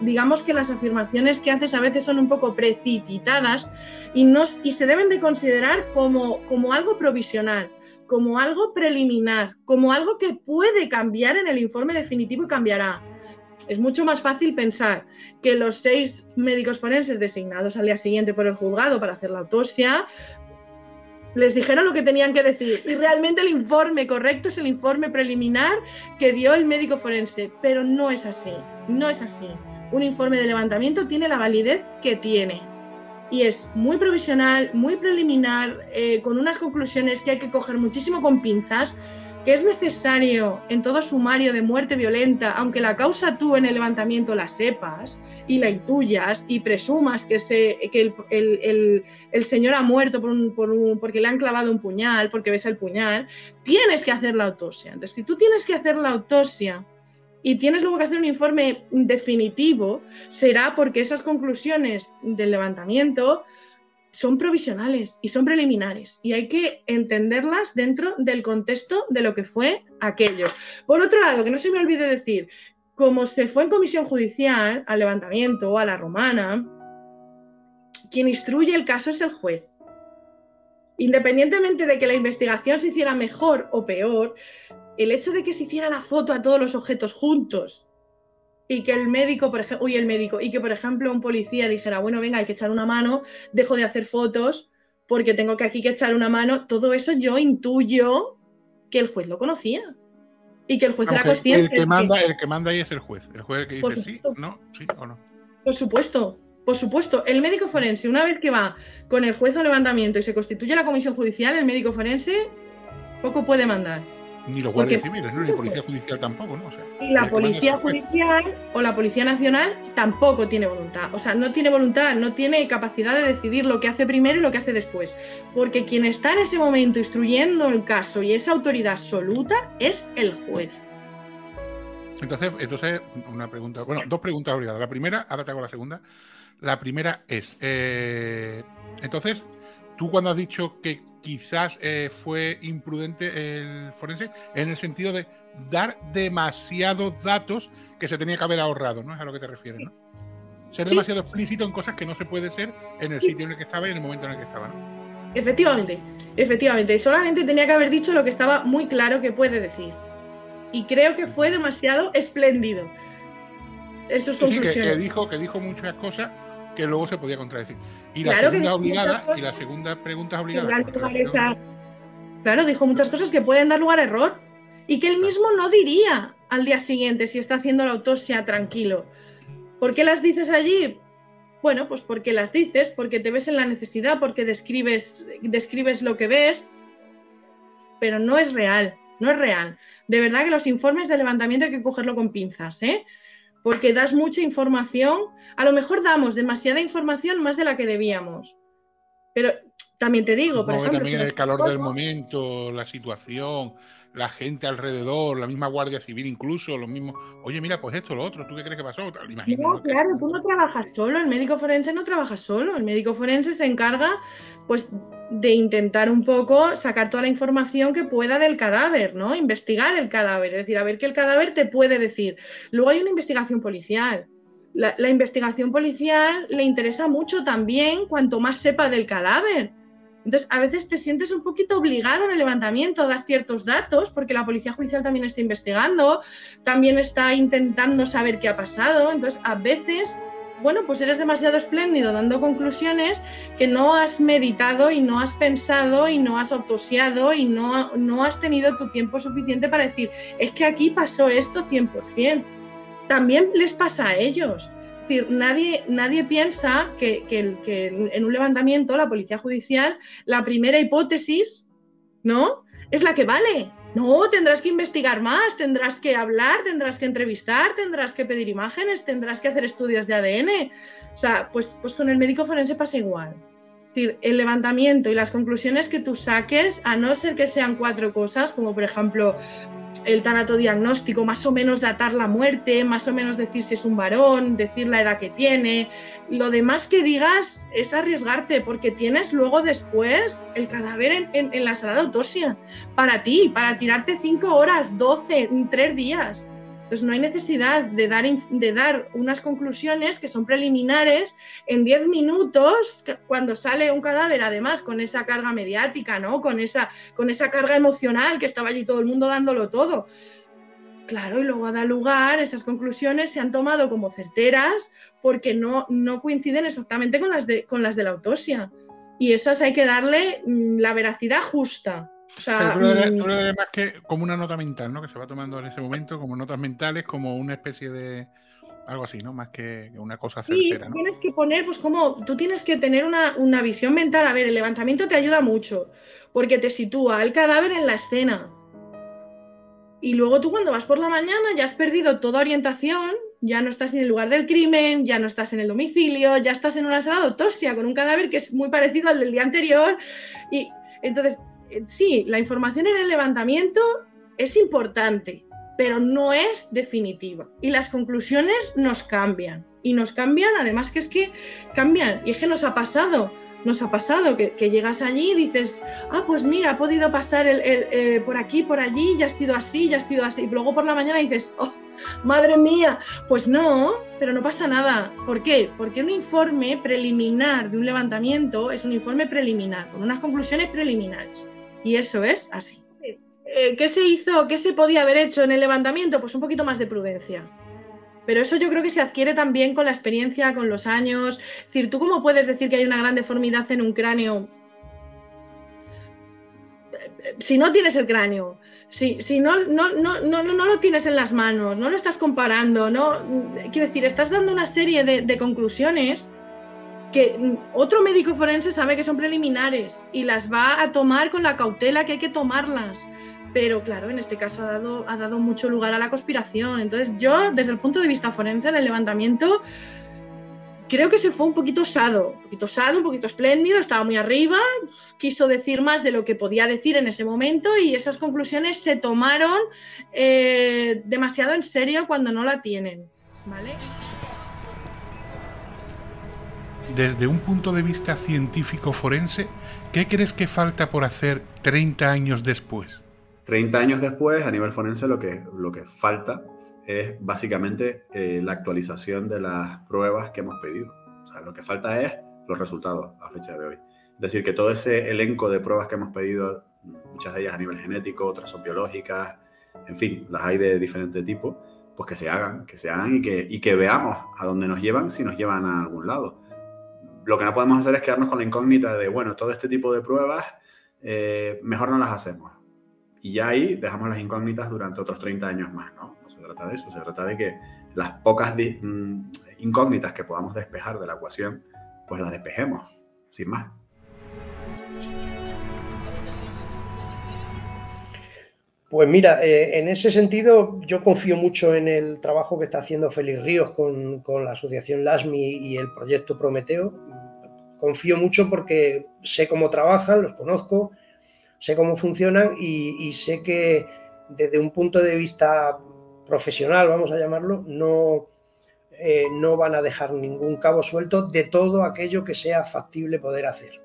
Digamos que las afirmaciones que haces a veces son un poco precipitadas y se deben de considerar como algo provisional, como algo preliminar, como algo que puede cambiar en el informe definitivo y cambiará. Es mucho más fácil pensar que los 6 médicos forenses designados al día siguiente por el juzgado para hacer la autopsia les dijeron lo que tenían que decir y realmente el informe correcto es el informe preliminar que dio el médico forense, pero no es así, no es así. Un informe de levantamiento tiene la validez que tiene y es muy provisional, muy preliminar, con unas conclusiones que hay que coger muchísimo con pinzas, que es necesario en todo sumario de muerte violenta, aunque la causa tú en el levantamiento la sepas y la intuyas y presumas que el señor ha muerto porque le han clavado un puñal, porque ves el puñal, tienes que hacer la autopsia. Entonces, si tú tienes que hacer la autopsia y tienes luego que hacer un informe definitivo, será porque esas conclusiones del levantamiento son provisionales y son preliminares y hay que entenderlas dentro del contexto de lo que fue aquello. Por otro lado, que no se me olvide decir, como se fue en comisión judicial al levantamiento o a la romana, quien instruye el caso es el juez. Independientemente de que la investigación se hiciera mejor o peor, el hecho de que se hiciera la foto a todos los objetos juntos y que el médico, y que por ejemplo un policía dijera, bueno, venga, hay que echar una mano, dejo de hacer fotos, porque tengo que aquí que echar una mano. Todo eso yo intuyo que el juez lo conocía y que el juez era consciente. El que manda ahí es el juez el que dice sí, no, sí o no. Por supuesto. El médico forense, una vez que va con el juez o levantamiento y se constituye la comisión judicial, el médico forense poco puede mandar. Ni los guardias civiles, ¿no? Ni la policía judicial tampoco, ¿no? O sea, y la policía judicial o la policía nacional tampoco tiene voluntad. O sea, no tiene voluntad, no tiene capacidad de decidir lo que hace primero y lo que hace después. Porque quien está en ese momento instruyendo el caso y esa autoridad absoluta es el juez. Entonces, una pregunta, bueno, dos preguntas obligadas. La primera, ahora te hago la segunda. La primera es, entonces, tú cuando has dicho que quizás fue imprudente el forense, en el sentido de dar demasiados datos que se tenía que haber ahorrado, ¿no? Es a lo que te refieres, ¿no? Ser demasiado explícito en cosas que no se puede ser en el sitio en el que estaba y en el momento en el que estaba, ¿no? Efectivamente. Solamente tenía que haber dicho lo que estaba muy claro que puede decir. Y creo que fue demasiado espléndido en sus conclusiones. Que dijo muchas cosas que luego se podía contradecir. Y la claro segunda obligada, y la segunda pregunta es obligada. Claro, dijo muchas cosas que pueden dar lugar a error y que él mismo no diría al día siguiente si está haciendo la autopsia tranquilo. ¿Por qué las dices allí? Bueno, pues porque las dices, porque te ves en la necesidad, porque describes lo que ves, pero no es real, no es real. De verdad que los informes de levantamiento hay que cogerlo con pinzas, ¿eh? Porque das mucha información, a lo mejor damos demasiada información más de la que debíamos. Pero también te digo, por ejemplo... También el calor del momento, la situación, la gente alrededor, la misma Guardia Civil incluso, los mismos... Oye, mira, pues esto, lo otro, ¿tú qué crees que pasó? No, claro, tú no trabajas solo, el médico forense no trabaja solo, el médico forense se encarga, pues, de intentar un poco sacar toda la información que pueda del cadáver, ¿no? Investigar el cadáver, es decir, a ver qué el cadáver te puede decir. Luego hay una investigación policial. La investigación policial le interesa mucho también cuanto más sepa del cadáver. Entonces, a veces te sientes un poquito obligado en el levantamiento a dar ciertos datos, porque la policía judicial también está investigando, también está intentando saber qué ha pasado. Entonces, a veces... bueno, pues eres demasiado espléndido dando conclusiones que no has meditado y no has pensado y no has autopsiado y no has tenido tu tiempo suficiente para decir, es que aquí pasó esto 100%. También les pasa a ellos. Es decir, nadie piensa que en un levantamiento la policía judicial, la primera hipótesis, ¿no?, es la que vale. No, tendrás que investigar más, tendrás que hablar, tendrás que entrevistar, tendrás que pedir imágenes, tendrás que hacer estudios de ADN. O sea, pues con el médico forense pasa igual. Es decir, el levantamiento y las conclusiones que tú saques, a no ser que sean 4 cosas, como por ejemplo el tanatodiagnóstico, más o menos datar la muerte, más o menos decir si es un varón, decir la edad que tiene. Lo demás que digas es arriesgarte, porque tienes luego después el cadáver en la sala de autopsia para ti, para tirarte 5 horas, 12, 3 días. Entonces no hay necesidad de dar unas conclusiones que son preliminares en 10 minutos, cuando sale un cadáver, además con esa carga mediática, ¿no?, con esa carga emocional, que estaba allí todo el mundo dándolo todo. Claro, y luego da lugar, esas conclusiones se han tomado como certeras porque no coinciden exactamente con las de la autopsia. Y esas hay que darle la veracidad justa. O sea, tú lo darías más que como una nota mental, ¿no?, que se va tomando en ese momento, como notas mentales, como una especie de algo así, ¿no?, más que una cosa certera, sí, ¿no? Tienes que poner, pues como tú tienes que tener una visión mental. A ver, el levantamiento te ayuda mucho porque te sitúa el cadáver en la escena. Y luego tú, cuando vas por la mañana, ya has perdido toda orientación, ya no estás en el lugar del crimen, ya no estás en el domicilio, ya estás en una sala de autopsia con un cadáver que es muy parecido al del día anterior. Y entonces, sí, la información en el levantamiento es importante, pero no es definitiva. Y las conclusiones nos cambian. Y nos cambian, además que es que cambian. Y es que nos ha pasado que llegas allí y dices, pues mira, ha podido pasar por aquí, por allí, ya ha sido así. Y luego por la mañana dices, ¡oh, madre mía! Pues no, pero no pasa nada. ¿Por qué? Porque un informe preliminar de un levantamiento es un informe preliminar, con unas conclusiones preliminares. Y eso es así. ¿Qué se hizo? ¿Qué se podía haber hecho en el levantamiento? Pues un poquito más de prudencia. Pero eso yo creo que se adquiere también con la experiencia, con los años. Es decir, ¿tú cómo puedes decir que hay una gran deformidad en un cráneo si no tienes el cráneo, si no lo tienes en las manos, no lo estás comparando, quiero decir, estás dando una serie de conclusiones que otro médico forense sabe que son preliminares y las va a tomar con la cautela que hay que tomarlas. Pero claro, en este caso ha dado mucho lugar a la conspiración. Entonces yo, desde el punto de vista forense, en el levantamiento, creo que se fue un poquito osado, un poquito espléndido, estaba muy arriba, quiso decir más de lo que podía decir en ese momento y esas conclusiones se tomaron demasiado en serio cuando no la tienen, ¿vale? Desde un punto de vista científico forense, ¿qué crees que falta por hacer 30 años después? 30 años después, a nivel forense, lo que falta es básicamente la actualización de las pruebas que hemos pedido. O sea, lo que falta es los resultados a fecha de hoy. Es decir, que todo ese elenco de pruebas que hemos pedido, muchas de ellas a nivel genético, otras son biológicas, en fin, las hay de diferente tipo, pues que se hagan y que veamos a dónde nos llevan, si nos llevan a algún lado. Lo que no podemos hacer es quedarnos con la incógnita de, bueno, todo este tipo de pruebas, mejor no las hacemos. Y ya ahí dejamos las incógnitas durante otros 30 años más, ¿no? No se trata de eso, se trata de que las pocas incógnitas que podamos despejar de la ecuación, pues las despejemos, sin más. Pues mira, en ese sentido yo confío mucho en el trabajo que está haciendo Félix Ríos con la asociación LASMI y el proyecto Prometeo. Confío mucho porque sé cómo trabajan, los conozco, sé cómo funcionan y sé que desde un punto de vista profesional, vamos a llamarlo, no van a dejar ningún cabo suelto de todo aquello que sea factible poder hacer.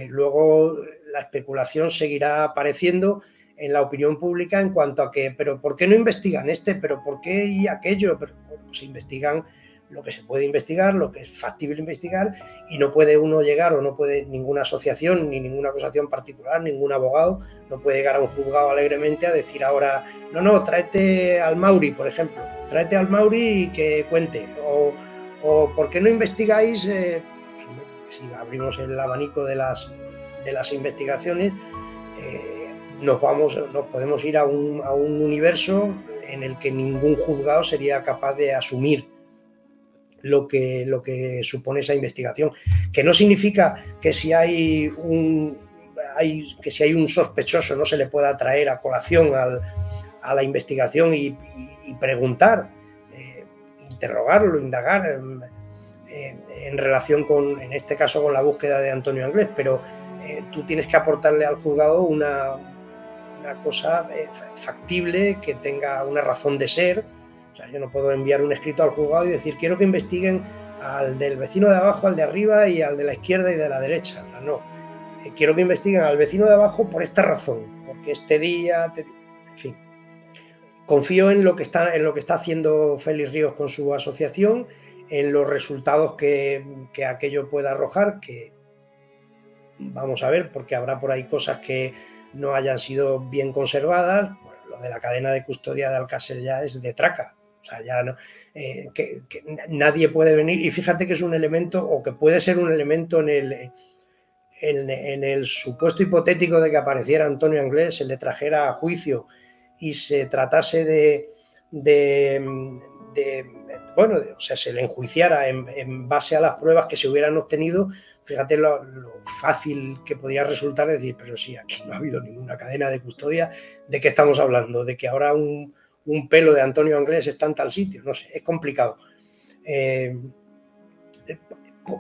Luego la especulación seguirá apareciendo en la opinión pública en cuanto a que, pero ¿por qué no investigan pero por qué y aquello? Pero pues investigan lo que se puede investigar, lo que es factible investigar, y no puede uno llegar, o no puede ninguna asociación, ni ninguna acusación particular, ningún abogado, no puede llegar a un juzgado alegremente a decir ahora, no, tráete al Mauri, por ejemplo, tráete al Mauri y que cuente, o ¿por qué no investigáis? Si abrimos el abanico de las investigaciones, nos podemos ir a un universo en el que ningún juzgado sería capaz de asumir lo que supone esa investigación, que no significa que si hay un sospechoso no se le pueda traer a colación a la investigación y preguntar, interrogarlo, indagar en relación con, en este caso, con la búsqueda de Antonio Anglés, pero tú tienes que aportarle al juzgado una cosa factible, que tenga una razón de ser. O sea, yo no puedo enviar un escrito al juzgado y decir, quiero que investiguen al del vecino de abajo, al de arriba y al de la izquierda y de la derecha. O sea, no. Quiero que investiguen al vecino de abajo por esta razón, porque este día... En fin. Confío en lo que está haciendo Félix Ríos con su asociación, en los resultados que aquello pueda arrojar, que vamos a ver, porque habrá por ahí cosas que no hayan sido bien conservadas. Bueno, lo de la cadena de custodia de Alcácer ya es de traca. O sea, ya no, que nadie puede venir, y fíjate que es un elemento, o que puede ser un elemento en el supuesto hipotético de que apareciera Antonio Anglés, se le trajera a juicio y se tratase o sea, se le enjuiciara en base a las pruebas que se hubieran obtenido. Fíjate lo fácil que podría resultar decir, pero sí, aquí no ha habido ninguna cadena de custodia, ¿de qué estamos hablando? ¿De que ahora un pelo de Antonio Anglés está en tal sitio? No sé, es complicado.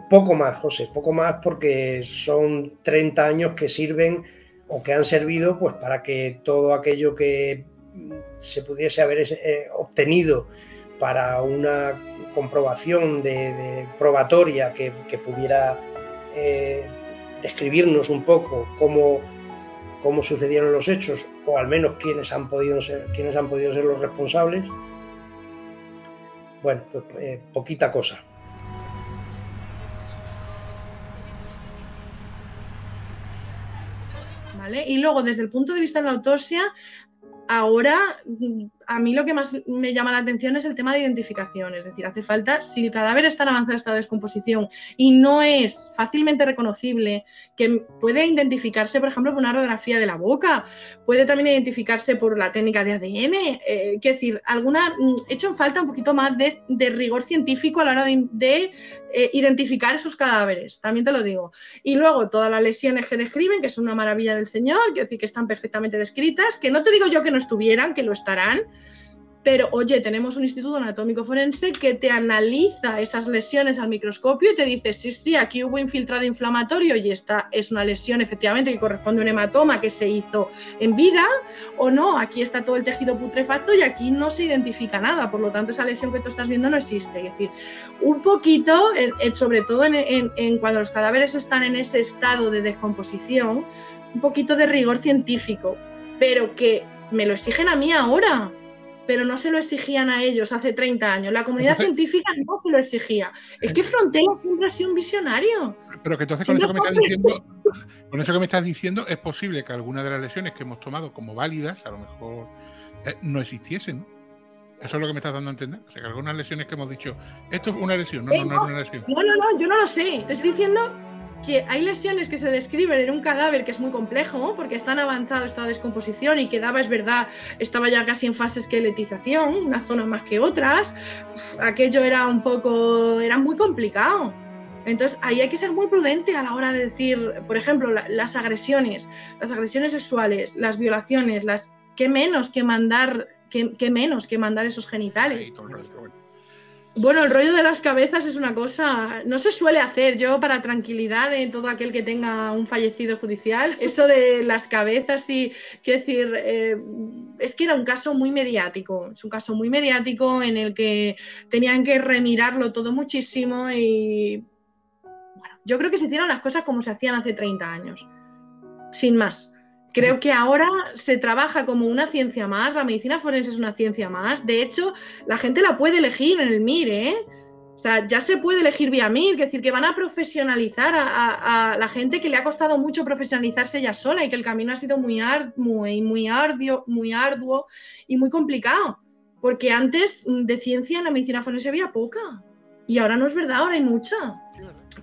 Poco más, José, poco más, porque son 30 años que sirven, o que han servido, pues para que todo aquello que se pudiese haber obtenido para una comprobación de probatoria que pudiera describirnos un poco cómo sucedieron los hechos, o al menos quiénes han podido ser los responsables. Bueno, pues poquita cosa. ¿Vale? Y luego, desde el punto de vista de la autopsia, ahora a mí lo que más me llama la atención es el tema de identificación. Es decir, hace falta, si el cadáver está en avanzado estado de descomposición y no es fácilmente reconocible, que puede identificarse, por ejemplo, por una radiografía de la boca, puede también identificarse por la técnica de ADN. Es decir, hecho en falta un poquito más de rigor científico a la hora de identificar esos cadáveres, también te lo digo. Y luego todas las lesiones que describen, que son una maravilla del señor, quiero decir que están perfectamente descritas, que no te digo yo que no estuvieran, que lo estarán, pero oye, tenemos un instituto anatómico forense que te analiza esas lesiones al microscopio y te dice, sí, aquí hubo infiltrado inflamatorio y esta es una lesión efectivamente que corresponde a un hematoma que se hizo en vida, o no, aquí está todo el tejido putrefacto y aquí no se identifica nada, por lo tanto esa lesión que tú estás viendo no existe. Es decir, un poquito, sobre todo en cuando los cadáveres están en ese estado de descomposición, un poquito de rigor científico, pero que me lo exigen a mí ahora, pero no se lo exigían a ellos hace 30 años. La comunidad científica no se lo exigía. Es que Frontera siempre ha sido un visionario. Pero que entonces con eso que me estás diciendo, es posible que algunas de las lesiones que hemos tomado como válidas, a lo mejor no existiesen, ¿no? Eso es lo que me estás dando a entender. O sea, que algunas lesiones que hemos dicho, esto es una lesión, no es una lesión. No, yo no lo sé. Te estoy diciendo que hay lesiones que se describen en un cadáver que es muy complejo porque está en avanzado estado de descomposición y quedaba, es verdad, estaba ya casi en fase de esqueletización, unas zonas más que otras. Aquello era muy complicado. Entonces ahí hay que ser muy prudente a la hora de decir, por ejemplo, las agresiones sexuales, las violaciones, qué menos que mandar esos genitales. Bueno, el rollo de las cabezas es una cosa, no se suele hacer. Yo, para tranquilidad de todo aquel que tenga un fallecido judicial, eso de las cabezas, y quiero decir, es que era un caso muy mediático. Es un caso muy mediático en el que tenían que remirarlo todo muchísimo y bueno, yo creo que se hicieron las cosas como se hacían hace 30 años, sin más. Creo que ahora se trabaja como una ciencia más, la medicina forense es una ciencia más. De hecho, la gente la puede elegir en el MIR, ¿eh? O sea, ya se puede elegir vía MIR, es decir, que van a profesionalizar a la gente que le ha costado mucho profesionalizarse ella sola y que el camino ha sido muy arduo y muy complicado. Porque antes de ciencia en la medicina forense había poca. Y ahora no es verdad, ahora hay mucha.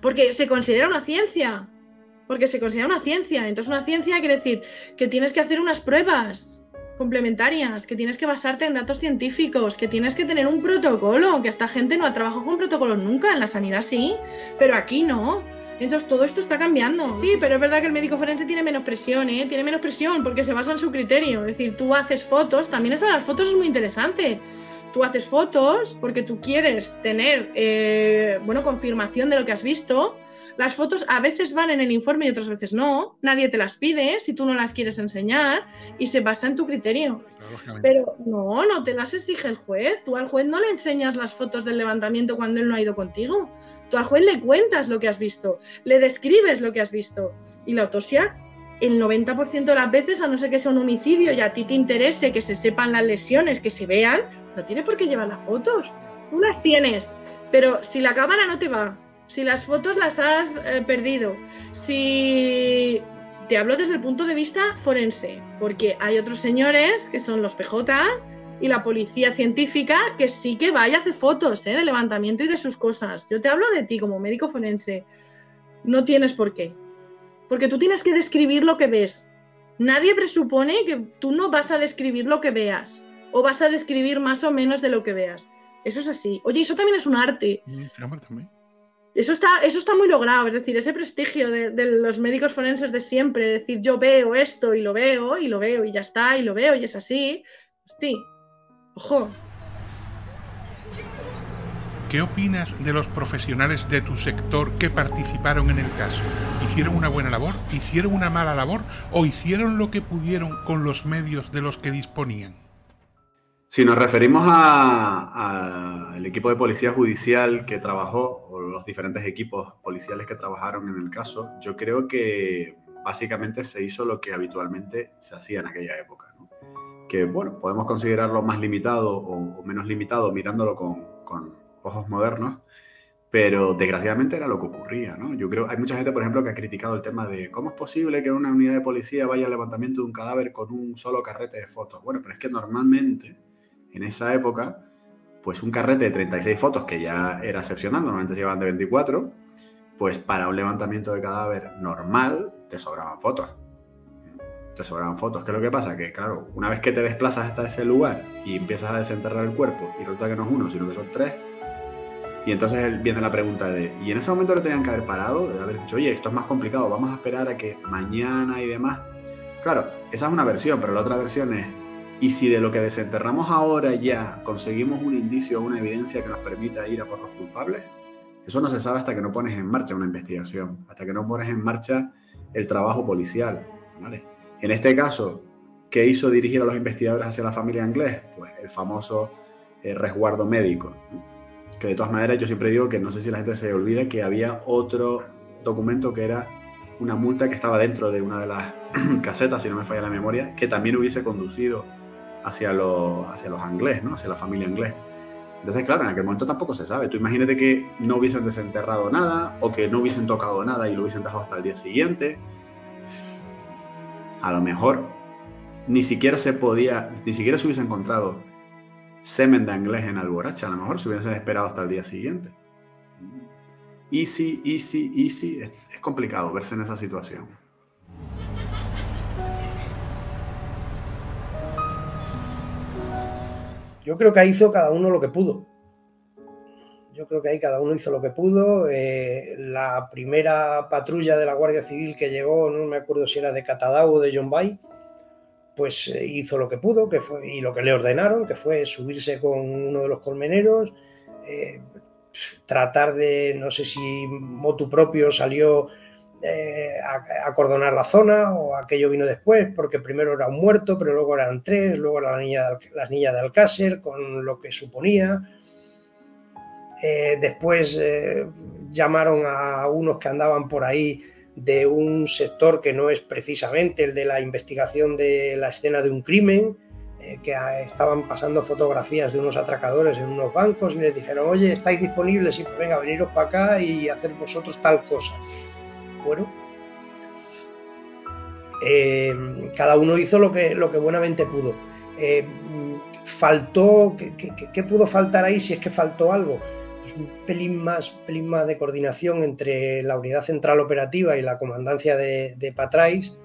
Porque se considera una ciencia. Entonces una ciencia quiere decir que tienes que hacer unas pruebas complementarias, que tienes que basarte en datos científicos, que tienes que tener un protocolo, que esta gente no ha trabajado con protocolos nunca, en la sanidad sí, pero aquí no. Entonces todo esto está cambiando. Sí, pero es verdad que el médico forense tiene menos presión, tiene menos presión porque se basa en su criterio. Es decir, tú haces fotos, también eso de las fotos es muy interesante. Tú haces fotos porque tú quieres tener confirmación de lo que has visto. Las fotos a veces van en el informe y otras veces no. Nadie te las pide si tú no las quieres enseñar y se basa en tu criterio. Pero no te las exige el juez. Tú al juez no le enseñas las fotos del levantamiento cuando él no ha ido contigo. Tú al juez le cuentas lo que has visto, le describes lo que has visto. Y la autopsia, el 90% de las veces, a no ser que sea un homicidio y a ti te interese que se sepan las lesiones, que se vean, no tiene por qué llevar las fotos. Tú las tienes, pero si la cámara no te va, si las fotos las has perdido, si... Te hablo desde el punto de vista forense, porque hay otros señores que son los PJ y la policía científica que sí que va y hace fotos de levantamiento y de sus cosas. Yo te hablo de ti como médico forense. No tienes por qué. Porque tú tienes que describir lo que ves. Nadie presupone que tú no vas a describir lo que veas o vas a describir más o menos de lo que veas. Eso es así. Oye, eso también es un arte. Eso está muy logrado, es decir, ese prestigio de los médicos forenses de siempre, decir yo veo esto y lo veo y ya está, y lo veo y es así. Hostia, ojo. ¿Qué opinas de los profesionales de tu sector que participaron en el caso? ¿Hicieron una buena labor? ¿Hicieron una mala labor? ¿O hicieron lo que pudieron con los medios de los que disponían? Si nos referimos al equipo de policía judicial que trabajó, o los diferentes equipos policiales que trabajaron en el caso, yo creo que básicamente se hizo lo que habitualmente se hacía en aquella época, ¿no? Que, bueno, podemos considerarlo más limitado o menos limitado mirándolo con ojos modernos, pero desgraciadamente era lo que ocurría, ¿no? Yo creo, hay mucha gente, por ejemplo, que ha criticado el tema de cómo es posible que una unidad de policía vaya al levantamiento de un cadáver con un solo carrete de fotos. Bueno, pero es que normalmente en esa época, pues un carrete de 36 fotos, que ya era excepcional, normalmente se llevaban de 24, pues para un levantamiento de cadáver normal te sobraban fotos. Te sobraban fotos. ¿Qué es lo que pasa? Que claro, una vez que te desplazas hasta ese lugar y empiezas a desenterrar el cuerpo y resulta que no es uno, sino que son 3, y entonces viene la pregunta de, ¿y en ese momento lo tenían que haber parado? De haber dicho, oye, esto es más complicado, vamos a esperar a que mañana y demás. Claro, esa es una versión, pero la otra versión es, ¿y si de lo que desenterramos ahora ya conseguimos un indicio o una evidencia que nos permita ir a por los culpables? Eso no se sabe hasta que no pones en marcha una investigación, hasta que no pones en marcha el trabajo policial, ¿vale? En este caso, ¿qué hizo dirigir a los investigadores hacia la familia Anglès? Pues el famoso resguardo médico, ¿no? Que de todas maneras yo siempre digo que no sé si la gente se olvida que había otro documento que era una multa que estaba dentro de una de las casetas, si no me falla la memoria, que también hubiese conducido hacia los Anglès, ¿no? Hacia la familia Anglès. Entonces, claro, en aquel momento tampoco se sabe. Tú imagínate que no hubiesen desenterrado nada o que no hubiesen tocado nada y lo hubiesen dejado hasta el día siguiente. A lo mejor ni siquiera se hubiese encontrado semen de Anglès en Alboracha. A lo mejor se hubiesen esperado hasta el día siguiente. Easy. Es complicado verse en esa situación. Yo creo que ahí hizo cada uno lo que pudo. La primera patrulla de la Guardia Civil que llegó, no me acuerdo si era de Catadau o de Llombai, pues hizo lo que pudo, y lo que le ordenaron, que fue subirse con uno de los colmeneros, tratar de, no sé si motu propio salió a acordonar la zona o aquello vino después, porque primero era un muerto, pero luego eran 3, luego era las niñas de Alcácer, con lo que suponía. Después llamaron a unos que andaban por ahí de un sector que no es precisamente el de la investigación de la escena de un crimen, que estaban pasando fotografías de unos atracadores en unos bancos y les dijeron, oye, ¿estáis disponibles? Y pues venga, veniros para acá y hacer vosotros tal cosa. Bueno, cada uno hizo lo que buenamente pudo. Faltó, ¿qué pudo faltar ahí si es que faltó algo? Pues un pelín más de coordinación entre la Unidad Central Operativa y la Comandancia de Patrais,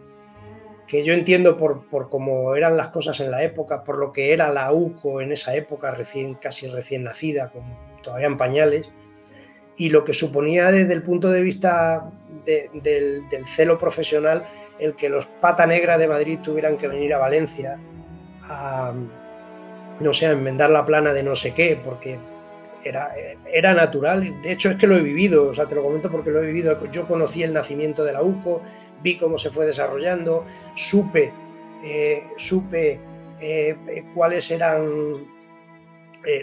que yo entiendo por cómo eran las cosas en la época, por lo que era la UCO en esa época, casi recién nacida, todavía en pañales, y lo que suponía desde el punto de vista del celo profesional el que los pata negra de Madrid tuvieran que venir a Valencia a, no sé, a enmendar la plana de no sé qué, porque era natural. De hecho es que lo he vivido, o sea, te lo comento porque lo he vivido. Yo conocí el nacimiento de la UCO, vi cómo se fue desarrollando, supe cuáles eran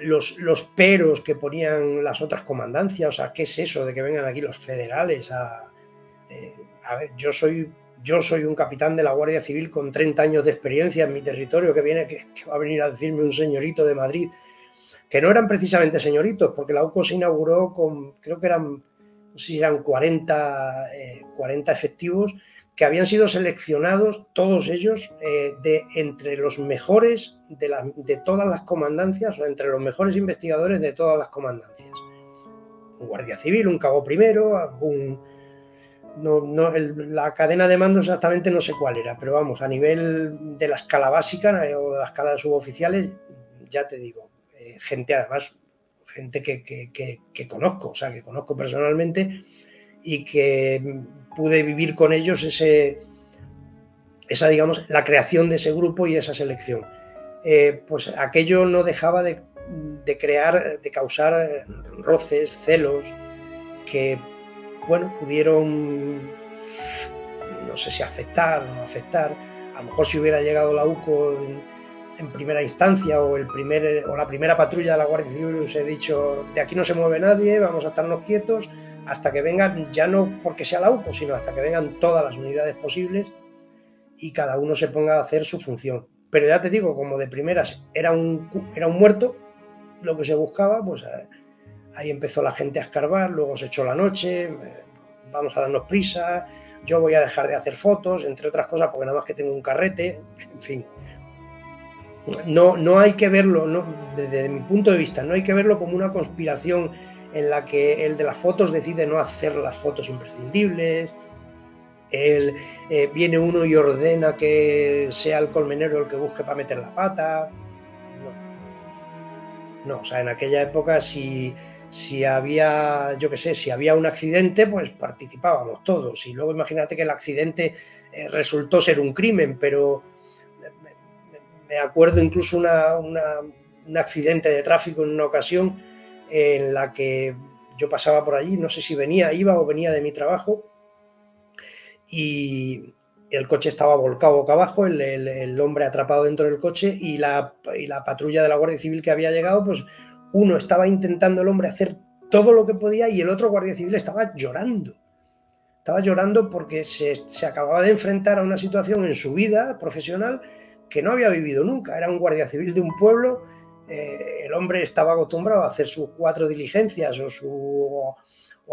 los peros que ponían las otras comandancias. O sea, ¿qué es eso de que vengan aquí los federales a ver, yo soy un capitán de la Guardia Civil con 30 años de experiencia en mi territorio, que va a venir a decirme un señorito de Madrid, que no eran precisamente señoritos, porque la UCO se inauguró con, creo que eran, no sé si eran 40 efectivos, que habían sido seleccionados todos ellos entre los mejores de todas las comandancias, o entre los mejores investigadores de todas las comandancias. Un guardia civil, un cabo primero, la cadena de mando exactamente no sé cuál era, pero vamos, a nivel de la escala básica o de la escala de suboficiales, ya te digo, gente que conozco, o sea, que conozco personalmente y que pude vivir con ellos esa, digamos, la creación de ese grupo y esa selección. Pues aquello no dejaba de causar roces, celos, que, bueno, pudieron, no sé si afectar o no afectar. A lo mejor si hubiera llegado la UCO en primera instancia o la primera patrulla de la Guardia Civil hubiese dicho, de aquí no se mueve nadie, vamos a estarnos quietos hasta que vengan, ya no porque sea la UCO, sino hasta que vengan todas las unidades posibles y cada uno se ponga a hacer su función. Pero ya te digo, como de primeras era un muerto lo que se buscaba, pues ahí empezó la gente a escarbar, luego se echó la noche, vamos a darnos prisa, yo voy a dejar de hacer fotos, entre otras cosas, porque nada más que tengo un carrete, en fin. no hay que verlo, desde mi punto de vista, no hay que verlo como una conspiración en la que el de las fotos decide no hacer las fotos imprescindibles, viene uno y ordena que sea el colmenero el que busque para meter la pata. No, o sea, en aquella época si había, yo qué sé, si había un accidente, pues participábamos todos. Y luego imagínate que el accidente resultó ser un crimen, pero me acuerdo incluso un accidente de tráfico en una ocasión en la que yo pasaba por allí, no sé si iba o venía de mi trabajo, y el coche estaba volcado boca abajo, el hombre atrapado dentro del coche, y la patrulla de la Guardia Civil que había llegado, pues uno estaba intentando el hombre hacer todo lo que podía y el otro Guardia Civil estaba llorando. Estaba llorando porque se acababa de enfrentar a una situación en su vida profesional que no había vivido nunca. Era un Guardia Civil de un pueblo, el hombre estaba acostumbrado a hacer sus 4 diligencias o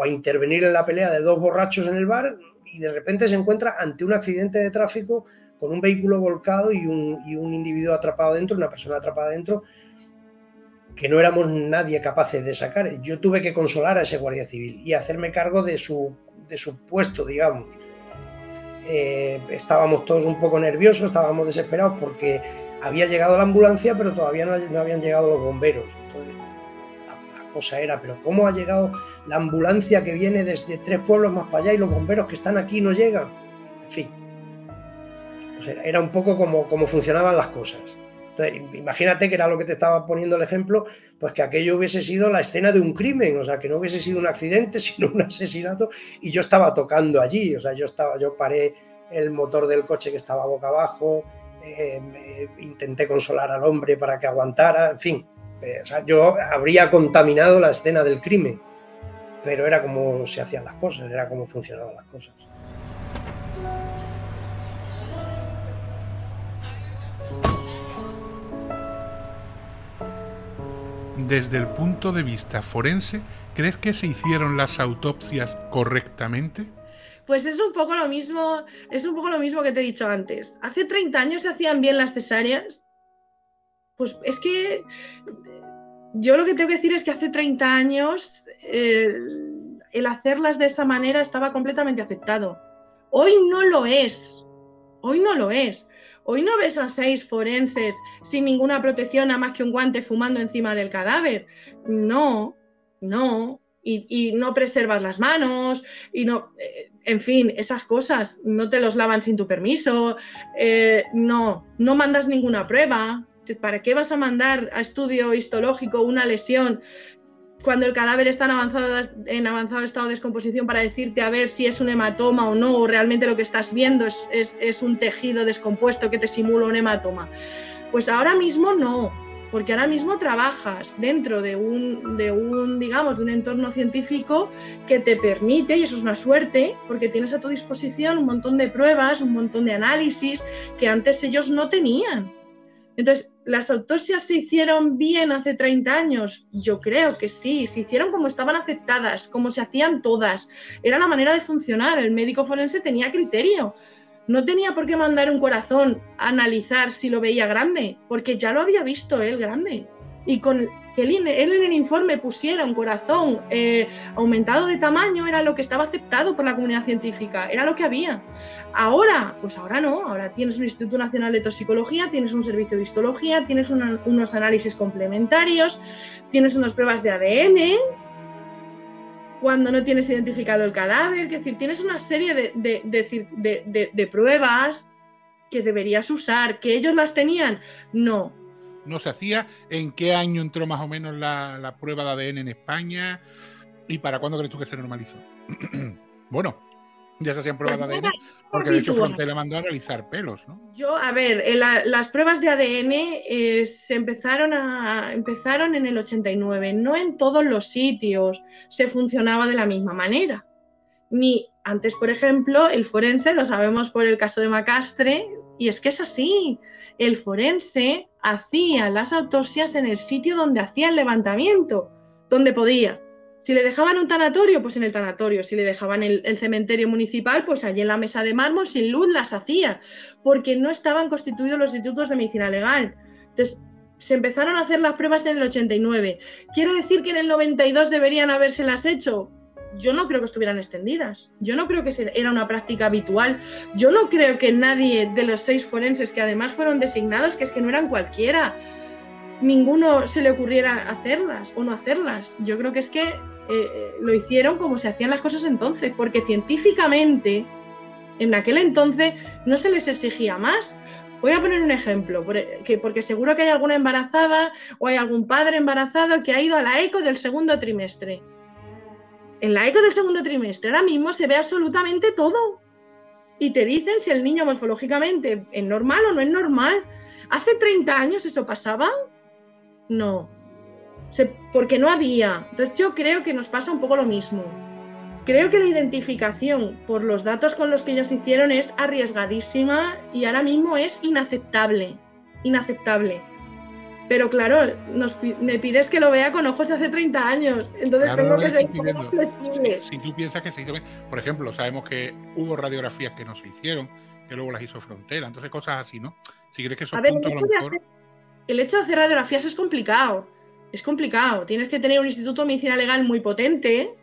a intervenir en la pelea de 2 borrachos en el bar, y de repente se encuentra ante un accidente de tráfico con un vehículo volcado y un individuo atrapado dentro, una persona atrapada dentro, que no éramos nadie capaces de sacar. Yo tuve que consolar a ese Guardia Civil y hacerme cargo de su puesto, digamos. Estábamos todos un poco nerviosos, estábamos desesperados porque había llegado la ambulancia, pero todavía no habían llegado los bomberos. Entonces, la cosa era, pero ¿cómo ha llegado la ambulancia que viene desde 3 pueblos más para allá y los bomberos que están aquí no llegan? En fin, pues era un poco como funcionaban las cosas. Entonces, imagínate que era lo que te estaba poniendo el ejemplo, pues que aquello hubiese sido la escena de un crimen, o sea, que no hubiese sido un accidente, sino un asesinato, y yo estaba tocando allí, o sea, yo paré el motor del coche que estaba boca abajo, intenté consolar al hombre para que aguantara, en fin, o sea, yo habría contaminado la escena del crimen, pero era como se hacían las cosas, era como funcionaban las cosas. Desde el punto de vista forense, ¿crees que se hicieron las autopsias correctamente? Pues es un poco lo mismo que te he dicho antes. Hace 30 años se hacían bien las cesáreas. Pues es que yo lo que tengo que decir es que hace 30 años el hacerlas de esa manera estaba completamente aceptado. Hoy no lo es. Hoy no lo es. Hoy no ves a 6 forenses sin ninguna protección, nada más que un guante fumando encima del cadáver. No. Y no preservas las manos, y no, en fin, esas cosas. No te los lavan sin tu permiso, no mandas ninguna prueba. ¿Para qué vas a mandar a estudio histológico una lesión cuando el cadáver está en avanzado estado de descomposición para decirte a ver si es un hematoma o no, o realmente lo que estás viendo es un tejido descompuesto que te simula un hematoma? Pues ahora mismo no, porque ahora mismo trabajas dentro de un entorno científico que te permite, y eso es una suerte, porque tienes a tu disposición un montón de pruebas, un montón de análisis que antes ellos no tenían. Entonces, ¿las autopsias se hicieron bien hace 30 años? Yo creo que sí, se hicieron como estaban aceptadas, como se hacían todas. Era la manera de funcionar, el médico forense tenía criterio. No tenía por qué mandar un corazón a analizar si lo veía grande, porque ya lo había visto él grande. Y con que él en el informe pusiera un corazón aumentado de tamaño era lo que estaba aceptado por la comunidad científica, era lo que había. Ahora, pues ahora no, ahora tienes un Instituto Nacional de Toxicología, tienes un servicio de histología, tienes unos análisis complementarios, tienes unas pruebas de ADN cuando no tienes identificado el cadáver, es decir, tienes una serie de pruebas que deberías usar. ¿Que ellos las tenían? No. ¿No se hacía? ¿En qué año entró más o menos la prueba de ADN en España? ¿Y para cuándo crees tú que se normalizó? Bueno, ya se hacían pruebas de ADN, porque de hecho Frontera mandó a realizar pelos, ¿no? Las pruebas de ADN empezaron en el 89. No en todos los sitios se funcionaba de la misma manera. Ni antes, por ejemplo, el forense, lo sabemos por el caso de Macastre, y es que es así. El forense hacía las autopsias en el sitio donde hacía el levantamiento, donde podía. Si le dejaban un tanatorio, pues en el tanatorio. Si le dejaban el cementerio municipal, pues allí en la mesa de mármol, sin luz, las hacía, porque no estaban constituidos los institutos de medicina legal. Entonces, se empezaron a hacer las pruebas en el 89. ¿Quiere decir que en el 92 deberían habérselas hecho? Yo no creo que estuvieran extendidas. Yo no creo que era una práctica habitual. Yo no creo que nadie de los 6 forenses, que además fueron designados, que es que no eran cualquiera, ninguno se le ocurriera hacerlas o no hacerlas. Yo creo que es que lo hicieron como se hacían las cosas entonces, porque científicamente, en aquel entonces, no se les exigía más. Voy a poner un ejemplo, porque seguro que hay alguna embarazada o hay algún padre embarazado que ha ido a la eco del segundo trimestre. En la eco del segundo trimestre ahora mismo se ve absolutamente todo. Y te dicen si el niño morfológicamente es normal o no es normal. ¿Hace 30 años eso pasaba? No. Porque no había. Entonces yo creo que nos pasa un poco lo mismo. Creo que la identificación por los datos con los que ellos hicieron es arriesgadísima y ahora mismo es inaceptable. Inaceptable. Pero claro, me pides que lo vea con ojos de hace 30 años. Entonces tengo que ser flexible. Si tú piensas que se hizo bien, por ejemplo, sabemos que hubo radiografías que no se hicieron, que luego las hizo Frontera, entonces cosas así, ¿no? Si crees que esos puntos a lo mejor... El hecho de hacer radiografías es complicado. Es complicado. Tienes que tener un instituto de medicina legal muy potente,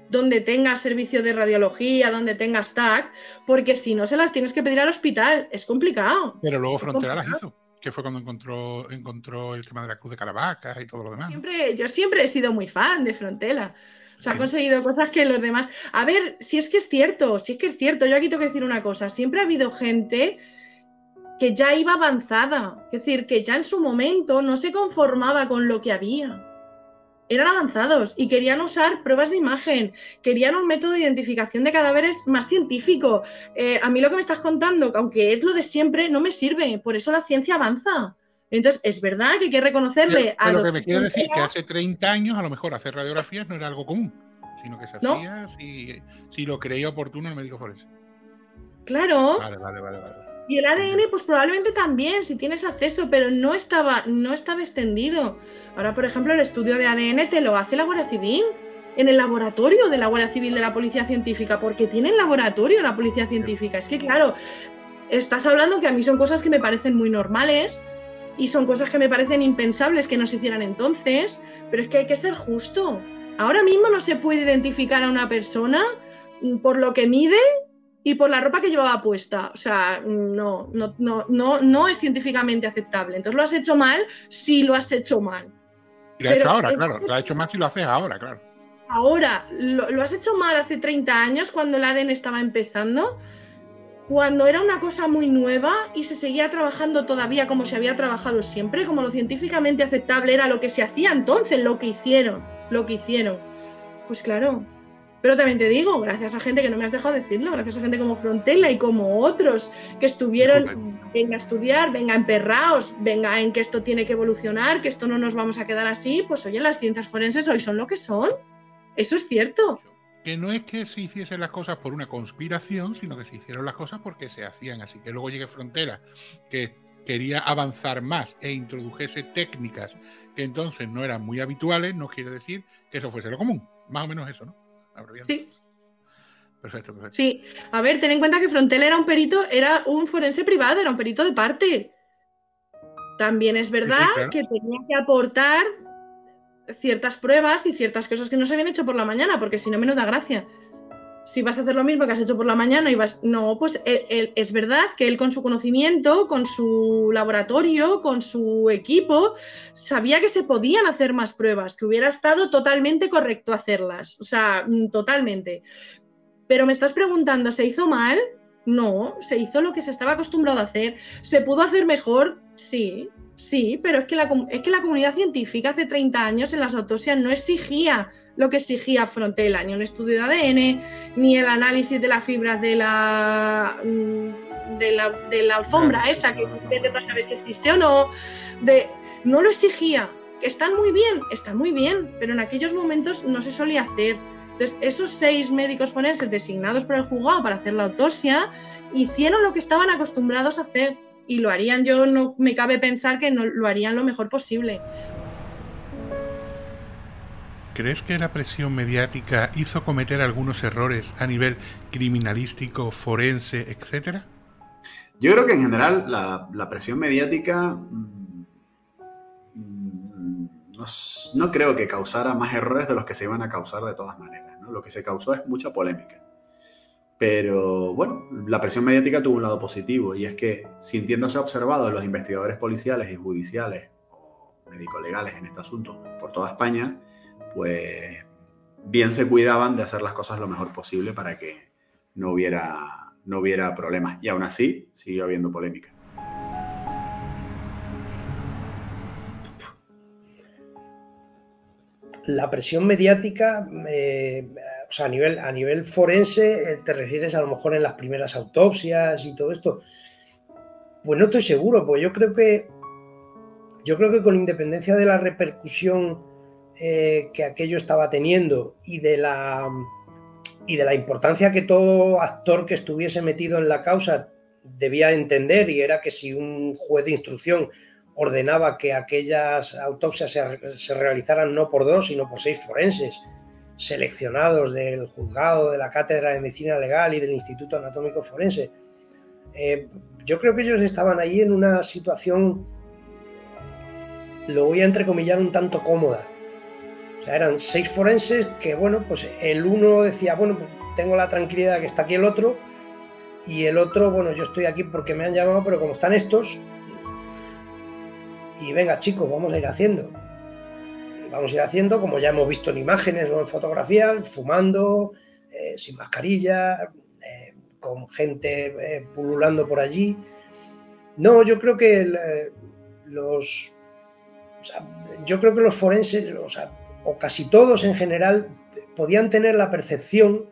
donde tengas servicio de radiología, donde tengas TAC, porque si no se las tienes que pedir al hospital. Es complicado. Pero luego Frontera las hizo, que fue cuando encontró el tema de la cruz de Caravaca y todo lo demás. Yo siempre he sido muy fan de Frontera. O sea, ha conseguido cosas que los demás... A ver, si es que es cierto. Yo aquí tengo que decir una cosa. Siempre ha habido gente que ya iba avanzada. Es decir, que ya en su momento no se conformaba con lo que había. Eran avanzados y querían usar pruebas de imagen, querían un método de identificación de cadáveres más científico. A mí lo que me estás contando, aunque es lo de siempre, no me sirve. Por eso la ciencia avanza. Entonces, es verdad que hay que reconocerle a... Lo que me quiere decir que hace 30 años a lo mejor hacer radiografías no era algo común, sino que se hacía si lo creía oportuno el médico forense. Claro. Vale. Y el ADN, pues probablemente también, si tienes acceso, pero no estaba extendido. Ahora, por ejemplo, el estudio de ADN te lo hace la Guardia Civil, en el laboratorio de la Guardia Civil de la Policía Científica, porque tienen laboratorio la Policía Científica. Es que, claro, estás hablando que a mí son cosas que me parecen muy normales y son cosas que me parecen impensables que no se hicieran entonces, pero es que hay que ser justo. Ahora mismo no se puede identificar a una persona por lo que mide y por la ropa que llevaba puesta. O sea, no es científicamente aceptable. Entonces, ¿lo has hecho mal? Sí, lo has hecho mal. Y lo has hecho ahora, claro. Lo has hecho mal si lo haces ahora, claro. Ahora, ¿lo has hecho mal hace 30 años cuando el ADN estaba empezando? Cuando era una cosa muy nueva y se seguía trabajando todavía como se había trabajado siempre, como lo científicamente aceptable era lo que se hacía entonces, lo que hicieron. Pues claro. Pero también te digo, gracias a gente que no me has dejado decirlo, gracias a gente como Frontera y como otros que estuvieron, venga a estudiar, venga emperraos, venga en que esto tiene que evolucionar, que esto no nos vamos a quedar así, pues oye, las ciencias forenses hoy son lo que son. Eso es cierto. Que no es que se hiciesen las cosas por una conspiración, sino que se hicieron las cosas porque se hacían así. Que luego llegue Frontera, que quería avanzar más e introdujese técnicas que entonces no eran muy habituales, no quiere decir que eso fuese lo común. Más o menos eso, ¿no? Sí. Perfecto. Sí, a ver, ten en cuenta que Frontera era un forense privado, era un perito de parte. También es verdad claro, que tenía que aportar ciertas pruebas y ciertas cosas que no se habían hecho por la mañana, porque si no, menuda gracia. Si vas a hacer lo mismo que has hecho por la mañana y vas... No, pues es verdad que él con su conocimiento, con su laboratorio, con su equipo, sabía que se podían hacer más pruebas, que hubiera estado totalmente correcto hacerlas. O sea, totalmente. Pero me estás preguntando, ¿se hizo mal? No, se hizo lo que se estaba acostumbrado a hacer. ¿Se pudo hacer mejor? Sí, pero es que la comunidad científica hace 30 años en las autopsias no exigía lo que exigía Frontera, ni un estudio de ADN, ni el análisis de las fibras de la alfombra esa, que depende de saber si existe o no. No lo exigía. ¿Están muy bien, pero en aquellos momentos no se solía hacer. Entonces, esos 6 médicos forenses designados por el juzgado para hacer la autopsia hicieron lo que estaban acostumbrados a hacer y lo harían. Yo no me cabe pensar que no lo harían lo mejor posible. ¿Crees que la presión mediática hizo cometer algunos errores a nivel criminalístico, forense, etcétera? Yo creo que en general la presión mediática no creo que causara más errores de los que se iban a causar de todas maneras, ¿no? Lo que se causó es mucha polémica. Pero bueno, la presión mediática tuvo un lado positivo, y es que, sintiéndose observados los investigadores policiales y judiciales o médico-legales en este asunto por toda España, pues bien se cuidaban de hacer las cosas lo mejor posible para que no hubiera problemas. Y aún así, siguió habiendo polémica. La presión mediática, o sea, a nivel forense, ¿te refieres a lo mejor en las primeras autopsias y todo esto? Pues no estoy seguro, pues yo creo que con independencia de la repercusión que aquello estaba teniendo y de la importancia que todo actor que estuviese metido en la causa debía entender, y era que si un juez de instrucción ordenaba que aquellas autopsias se realizaran no por 2, sino por 6 forenses seleccionados del juzgado, de la Cátedra de Medicina Legal y del Instituto Anatómico Forense. Yo creo que ellos estaban ahí en una situación, lo voy a entrecomillar, un tanto cómoda. O sea, eran 6 forenses que, bueno, pues el uno decía, bueno, pues tengo la tranquilidad de que está aquí el otro, y el otro, bueno, yo estoy aquí porque me han llamado, pero como están estos, y venga, chicos, vamos a ir haciendo. Vamos a ir haciendo, como ya hemos visto en imágenes o en fotografías, fumando, sin mascarilla, con gente pululando por allí. No, yo creo que los forenses, o casi todos en general, podían tener la percepción,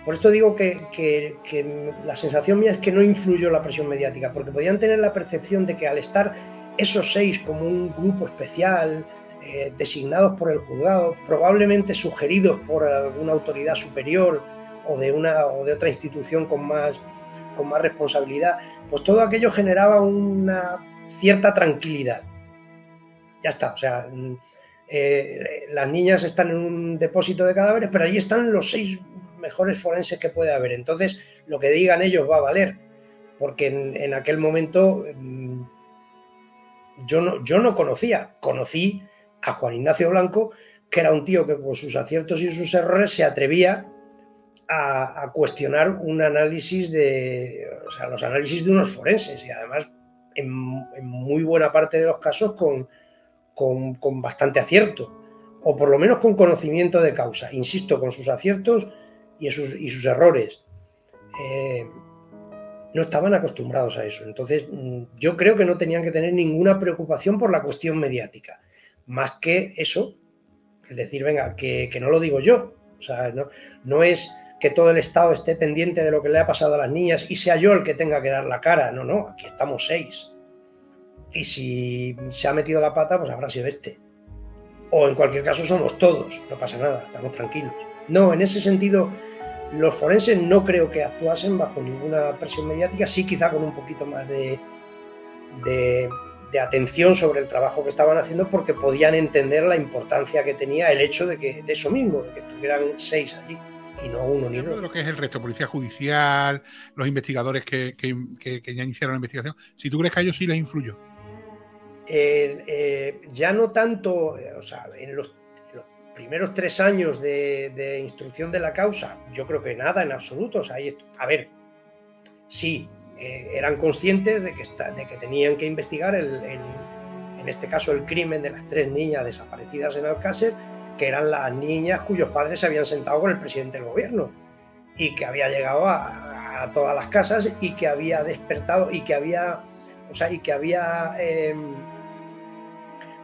por esto digo que la sensación mía es que no influyó la presión mediática, porque podían tener la percepción de que al estar esos 6 como un grupo especial, designados por el juzgado, probablemente sugeridos por alguna autoridad superior o de otra institución con más responsabilidad, pues todo aquello generaba una cierta tranquilidad. Ya está, o sea, las niñas están en un depósito de cadáveres, pero allí están los 6 mejores forenses que puede haber. Entonces, lo que digan ellos va a valer, porque en aquel momento yo no conocí a Juan Ignacio Blanco, que era un tío que con sus aciertos y sus errores se atrevía a cuestionar un análisis los análisis de unos forenses, y además en muy buena parte de los casos con bastante acierto, o por lo menos con conocimiento de causa, insisto, con sus aciertos y sus errores. No estaban acostumbrados a eso. Entonces, yo creo que no tenían que tener ninguna preocupación por la cuestión mediática, más que eso, es decir, venga, que no lo digo yo. O sea, no es que todo el Estado esté pendiente de lo que le ha pasado a las niñas y sea yo el que tenga que dar la cara. No, aquí estamos 6. Y si se ha metido la pata, pues habrá sido este. O en cualquier caso somos todos, no pasa nada, estamos tranquilos. No, en ese sentido, los forenses no creo que actuasen bajo ninguna presión mediática, sí quizá con un poquito más de atención sobre el trabajo que estaban haciendo, porque podían entender la importancia que tenía el hecho de eso mismo, de que estuvieran 6 allí y no 1 ni 2. De lo que es el resto, policía judicial, los investigadores que ya iniciaron la investigación, si tú crees que a ellos sí les influyó. Ya no tanto, o sea, en los primeros 3 años de instrucción de la causa, yo creo que nada en absoluto. O sea, a ver, sí, eran conscientes de que tenían que investigar en este caso el crimen de las 3 niñas desaparecidas en Alcácer, que eran las niñas cuyos padres se habían sentado con el presidente del gobierno y que había llegado a todas las casas y que había despertado y que había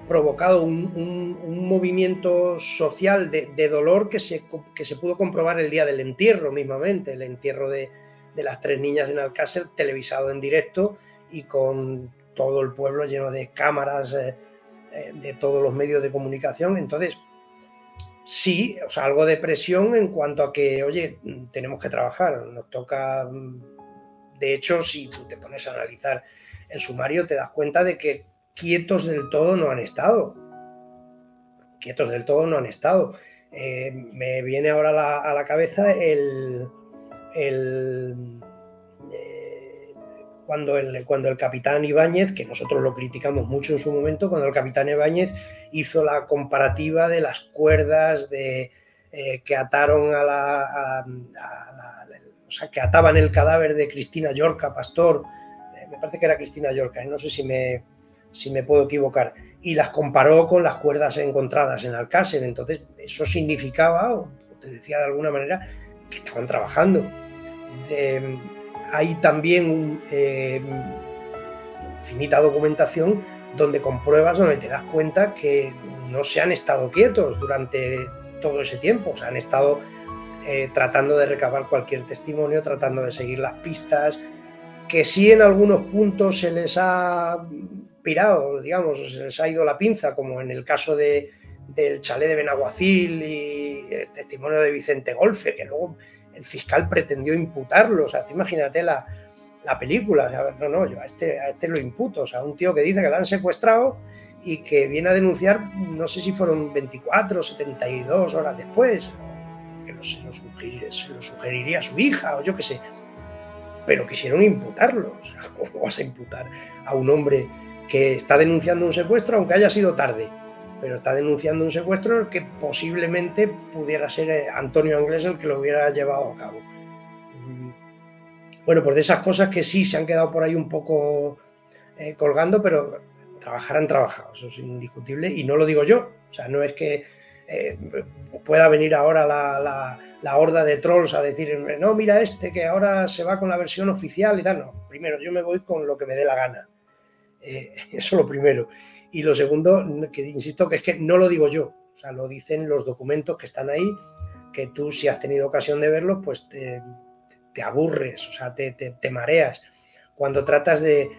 provocado un movimiento social de dolor que se pudo comprobar el día del entierro mismamente, el entierro de las 3 niñas en Alcácer, televisado en directo y con todo el pueblo lleno de cámaras de todos los medios de comunicación. Entonces, sí, o sea, algo de presión en cuanto a que, oye, tenemos que trabajar, nos toca. De hecho, si tú te pones a analizar el sumario, te das cuenta de que quietos del todo no han estado. Me viene ahora cuando el capitán Ibáñez, que nosotros lo criticamos mucho en su momento, cuando el capitán Ibáñez hizo la comparativa de las cuerdas que ataron o sea, que ataban el cadáver de Cristina Llorca, Pastor, me parece que era Cristina Llorca, no sé si me puedo equivocar, y las comparó con las cuerdas encontradas en Alcácer. Entonces eso significaba, o te decía de alguna manera, que estaban trabajando. Hay también infinita documentación donde compruebas, donde te das cuenta que no se han estado quietos durante todo ese tiempo, o sea, han estado tratando de recabar cualquier testimonio, tratando de seguir las pistas, que sí en algunos puntos se les ha pirado, digamos, se les ha ido la pinza, como en el caso del chalet de Benaguacil y el testimonio de Vicente Golfe, que luego el fiscal pretendió imputarlo. O sea, imagínate la película. O sea, no, yo a este lo imputo. O sea, un tío que dice que la han secuestrado y que viene a denunciar, no sé si fueron 24 o 72 horas después, que se lo sugeriría a su hija o yo qué sé, pero quisieron imputarlo. O sea, ¿cómo vas a imputar a un hombre que está denunciando un secuestro, aunque haya sido tarde, pero está denunciando un secuestro que posiblemente pudiera ser Antonio Anglés el que lo hubiera llevado a cabo? Bueno, pues de esas cosas que sí se han quedado por ahí un poco colgando, pero trabajar han trabajado, eso es indiscutible, y no lo digo yo. O sea, no es que pueda venir ahora la horda de trolls a decir, no, mira que ahora se va con la versión oficial y tal. No, primero yo me voy con lo que me dé la gana. Eso lo primero. Y lo segundo, que insisto, que es que no lo digo yo, o sea, lo dicen los documentos que están ahí, que tú, si has tenido ocasión de verlos, pues te aburres, o sea, te mareas cuando tratas de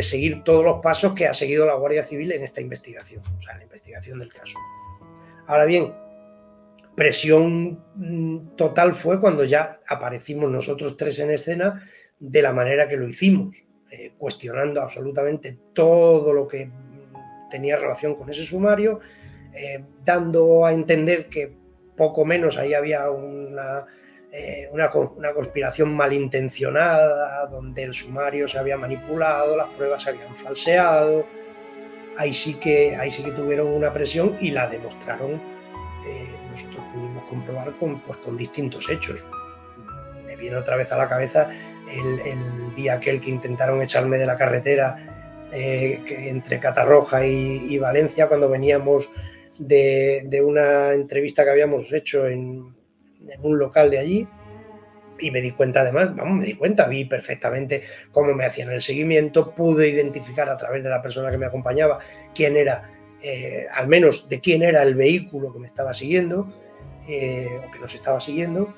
seguir todos los pasos que ha seguido la Guardia Civil en esta investigación, o sea, la investigación del caso. Ahora bien, presión total fue cuando ya aparecimos nosotros tres en escena de la manera que lo hicimos, cuestionando absolutamente todo lo que tenía relación con ese sumario, dando a entender que poco menos ahí había una conspiración malintencionada, donde el sumario se había manipulado, las pruebas se habían falseado. Ahí sí que tuvieron una presión y la demostraron. Nosotros pudimos comprobar con distintos hechos. Me viene otra vez a la cabeza el día aquel que intentaron echarme de la carretera entre Catarroja y Valencia, cuando veníamos de una entrevista que habíamos hecho en un local de allí, y me di cuenta, además, vi perfectamente cómo me hacían el seguimiento, pude identificar a través de la persona que me acompañaba quién era, al menos de quién era el vehículo que me estaba siguiendo, o que nos estaba siguiendo.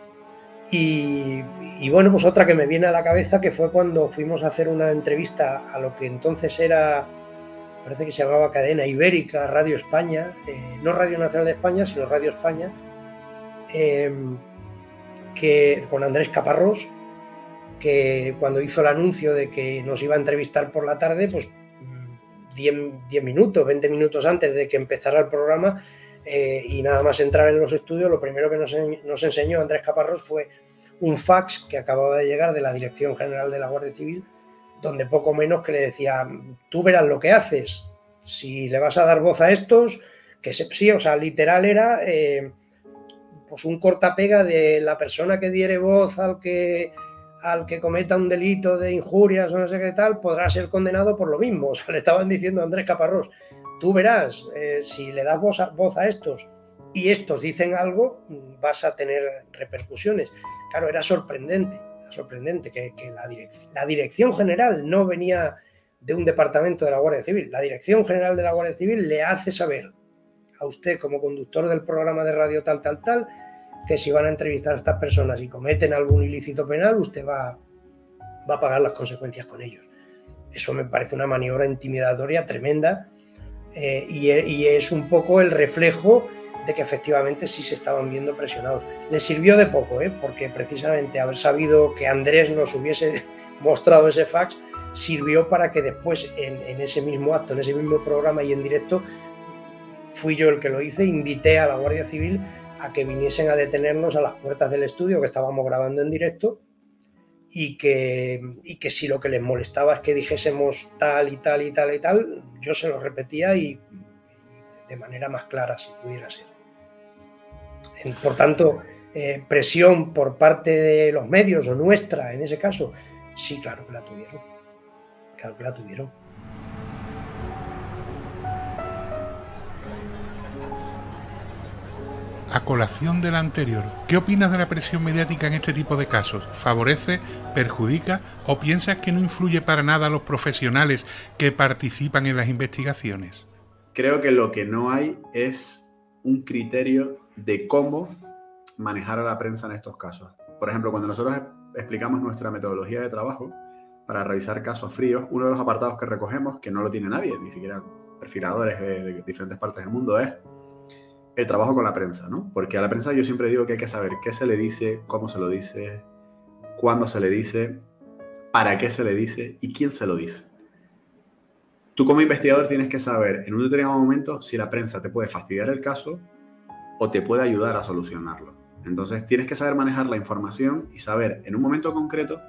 Y bueno, pues otra que me viene a la cabeza, que fue cuando fuimos a hacer una entrevista a lo que entonces era, parece que se llamaba Cadena Ibérica, Radio España, no Radio Nacional de España, sino Radio España, que con Andrés Caparrós, que cuando hizo el anuncio de que nos iba a entrevistar por la tarde, pues 10 minutos, 20 minutos antes de que empezara el programa, y nada más entrar en los estudios, lo primero que nos enseñó Andrés Caparrós fue un fax que acababa de llegar de la Dirección General de la Guardia Civil, donde poco menos que le decía, tú verás lo que haces, si le vas a dar voz a estos, que sí, o sea, literal era pues un cortapega de la persona que diere voz al que cometa un delito de injurias o no sé qué tal, podrá ser condenado por lo mismo. O sea, le estaban diciendo a Andrés Caparrós, tú verás, si le das voz a estos y estos dicen algo, vas a tener repercusiones. Claro, era sorprendente que la Dirección General no venía de un departamento de la Guardia Civil. La Dirección General de la Guardia Civil le hace saber a usted, como conductor del programa de radio tal, que si van a entrevistar a estas personas y cometen algún ilícito penal, usted va a pagar las consecuencias con ellos. Eso me parece una maniobra intimidatoria tremenda, y es un poco el reflejo de que efectivamente sí se estaban viendo presionados. Les sirvió de poco, porque precisamente haber sabido que Andrés nos hubiese mostrado ese fax sirvió para que después en ese mismo acto, en ese mismo programa y en directo, fui yo el que lo hice, invité a la Guardia Civil a que viniesen a detenernos a las puertas del estudio que estábamos grabando en directo, y que si lo que les molestaba es que dijésemos tal y tal y tal y tal, yo se lo repetía y de manera más clara, si pudiera ser. Por tanto, presión por parte de los medios o nuestra, en ese caso, sí, claro que la tuvieron. Claro que la tuvieron. A colación de la anterior, ¿qué opinas de la presión mediática en este tipo de casos? ¿Favorece, perjudica o piensas que no influye para nada a los profesionales que participan en las investigaciones? Creo que lo que no hay es un criterio de cómo manejar a la prensa en estos casos. Por ejemplo, cuando nosotros explicamos nuestra metodología de trabajo para revisar casos fríos, uno de los apartados que recogemos, que no lo tiene nadie, ni siquiera perfiladores de diferentes partes del mundo, es el trabajo con la prensa, ¿no? Porque a la prensa yo siempre digo que hay que saber qué se le dice, cómo se lo dice, cuándo se le dice, para qué se le dice y quién se lo dice. Tú como investigador tienes que saber en un determinado momento si la prensa te puede fastidiar el caso o te puede ayudar a solucionarlo. Entonces tienes que saber manejar la información y saber en un momento concreto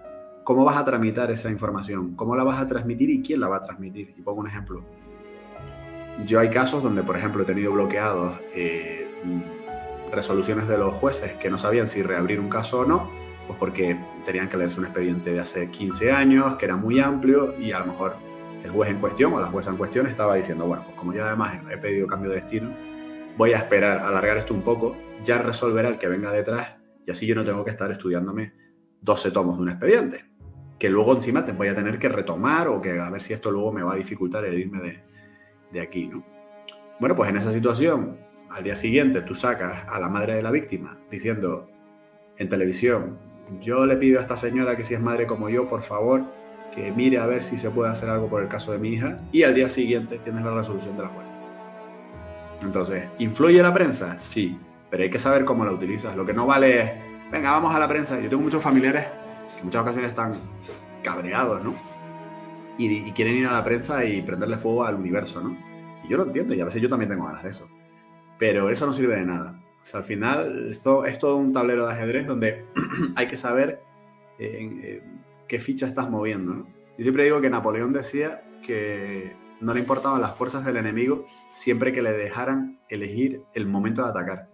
cómo vas a tramitar esa información, cómo la vas a transmitir y quién la va a transmitir. Y pongo un ejemplo. Yo hay casos donde, por ejemplo, he tenido bloqueados resoluciones de los jueces que no sabían si reabrir un caso o no, pues porque tenían que leerse un expediente de hace 15 años, que era muy amplio, y a lo mejor el juez en cuestión o la jueza en cuestión estaba diciendo, bueno, pues como ya además he pedido cambio de destino, voy a esperar, a alargar esto un poco, ya resolverá el que venga detrás, y así yo no tengo que estar estudiándome 12 tomos de un expediente, que luego encima te voy a tener que retomar o que a ver si esto luego me va a dificultar el irme de aquí, ¿no? Bueno, pues en esa situación, al día siguiente tú sacas a la madre de la víctima diciendo en televisión, yo le pido a esta señora que si es madre como yo, por favor, que mire a ver si se puede hacer algo por el caso de mi hija, y al día siguiente tienes la resolución de la jueza. Entonces, ¿influye la prensa? Sí, pero hay que saber cómo la utilizas. Lo que no vale es, venga, vamos a la prensa. Yo tengo muchos familiares que en muchas ocasiones están cabreados, ¿no? Y quieren ir a la prensa y prenderle fuego al universo, ¿no? Y yo lo entiendo, y a veces yo también tengo ganas de eso. Pero eso no sirve de nada. O sea, al final esto es todo un tablero de ajedrez donde hay que saber qué ficha estás moviendo, ¿no? Yo siempre digo que Napoleón decía que no le importaban las fuerzas del enemigo siempre que le dejaran elegir el momento de atacar.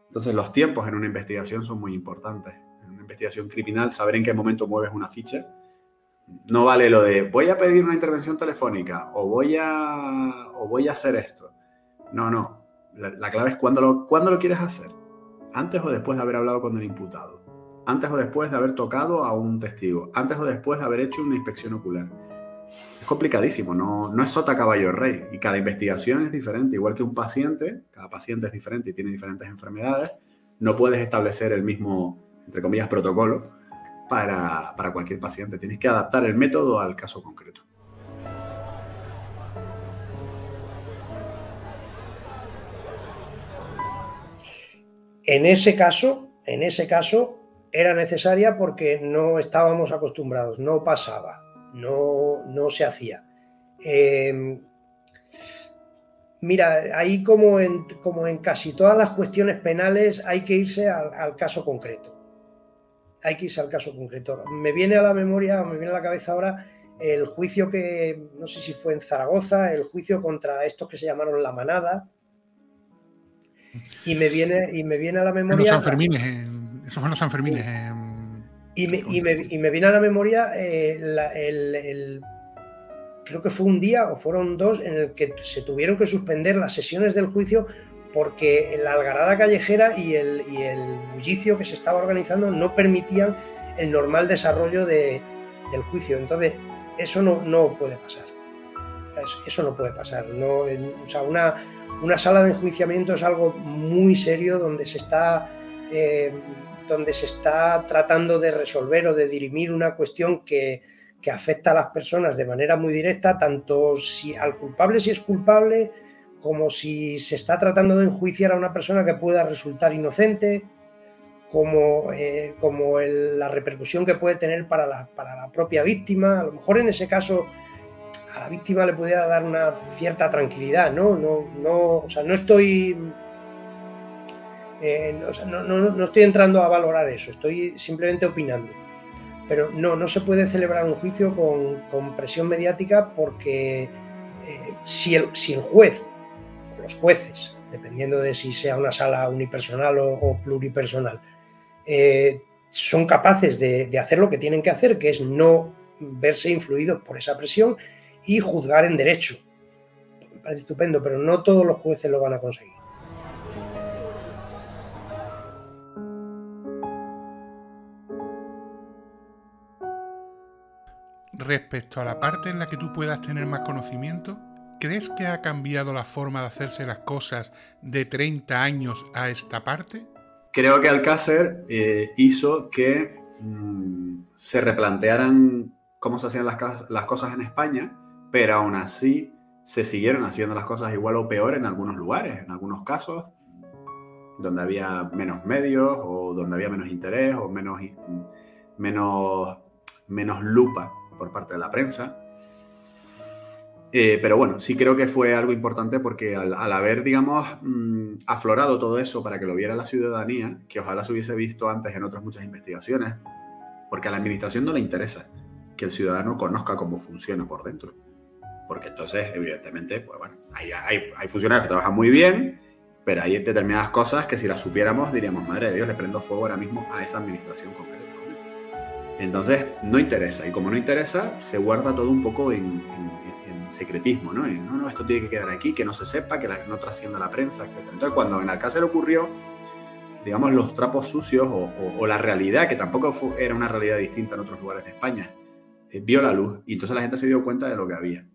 Entonces los tiempos en una investigación son muy importantes. En una investigación criminal, saber en qué momento mueves una ficha. No vale lo de voy a pedir una intervención telefónica o voy a hacer esto. No. La clave es cuándo lo quieres hacer. Antes o después de haber hablado con el imputado. Antes o después de haber tocado a un testigo. Antes o después de haber hecho una inspección ocular. Es complicadísimo, no es sota caballo rey. Y cada investigación es diferente. Igual que un paciente, cada paciente es diferente y tiene diferentes enfermedades. No puedes establecer el mismo, entre comillas, protocolo para cualquier paciente. Tienes que adaptar el método al caso concreto. En ese caso era necesaria porque no estábamos acostumbrados, no pasaba, no se hacía. Mira, ahí como en casi todas las cuestiones penales hay que irse al caso concreto. Hay que irse al caso concreto. Me viene a la cabeza ahora el juicio que, no sé si fue en Zaragoza, el juicio contra estos que se llamaron La Manada. Y me viene a la memoria... Los Sanfermines, esos fueron los Sanfermines. Y me viene a la memoria creo que fue un día o fueron dos en el que se tuvieron que suspender las sesiones del juicio porque la algarada callejera y el bullicio que se estaba organizando no permitían el normal desarrollo del juicio. Entonces, eso no puede pasar. Eso no puede pasar. O sea, una sala de enjuiciamiento es algo muy serio donde se está tratando de resolver o de dirimir una cuestión que afecta a las personas de manera muy directa, tanto al culpable si es culpable, como si se está tratando de enjuiciar a una persona que pueda resultar inocente, como la repercusión que puede tener para la propia víctima. A lo mejor en ese caso a la víctima le pudiera dar una cierta tranquilidad, no estoy entrando a valorar eso, estoy simplemente opinando. pero no se puede celebrar un juicio con presión mediática porque si el juez, o los jueces, dependiendo de si sea una sala unipersonal o pluripersonal, son capaces de hacer lo que tienen que hacer, que es no verse influidos por esa presión y juzgar en derecho. Me parece estupendo, pero no todos los jueces lo van a conseguir. Respecto a la parte en la que tú puedas tener más conocimiento, ¿crees que ha cambiado la forma de hacerse las cosas de 30 años a esta parte? Creo que Alcácer hizo que se replantearan cómo se hacían las cosas en España, pero aún así se siguieron haciendo las cosas igual o peor en algunos lugares, en algunos casos, donde había menos medios o donde había menos interés o menos lupa por parte de la prensa. Pero bueno, sí creo que fue algo importante porque al haber, digamos, aflorado todo eso para que lo viera la ciudadanía, que ojalá se hubiese visto antes en otras muchas investigaciones, porque a la administración no le interesa que el ciudadano conozca cómo funciona por dentro. Porque entonces, evidentemente, pues bueno, hay funcionarios que trabajan muy bien, pero hay determinadas cosas que si las supiéramos diríamos, madre de Dios, le prendo fuego ahora mismo a esa administración concreta. Entonces, no interesa. Y como no interesa, se guarda todo un poco en secretismo, ¿no? Y, no, esto tiene que quedar aquí, que no se sepa, que no trascienda la prensa, etc. Entonces, cuando en Alcácer ocurrió, digamos, los trapos sucios o la realidad, que tampoco era una realidad distinta en otros lugares de España, vio la luz. Y entonces la gente se dio cuenta de lo que había.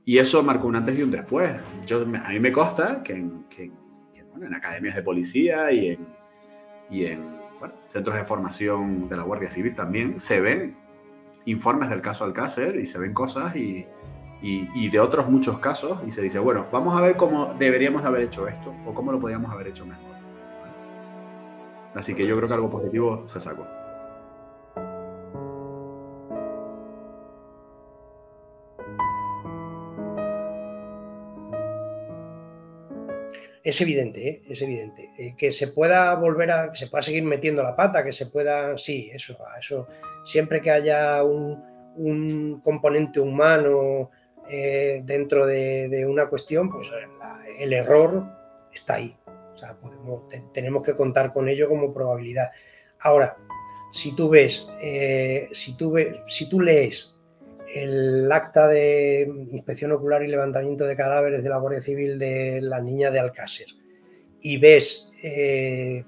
Y eso marcó un antes y un después. A mí me consta que en academias de policía y en centros de formación de la Guardia Civil también se ven informes del caso Alcácer y se ven cosas y de otros muchos casos y se dice, bueno, vamos a ver cómo deberíamos de haber hecho esto o cómo lo podíamos haber hecho mejor. Así que yo creo que algo positivo se sacó. Es evidente, es evidente. Que se pueda que se pueda seguir metiendo la pata, que se pueda, sí, eso, siempre que haya un componente humano dentro de una cuestión, pues el error está ahí. O sea, tenemos que contar con ello como probabilidad. Ahora, si tú lees el acta de inspección ocular y levantamiento de cadáveres de la Guardia Civil de las niñas de Alcácer y ves, que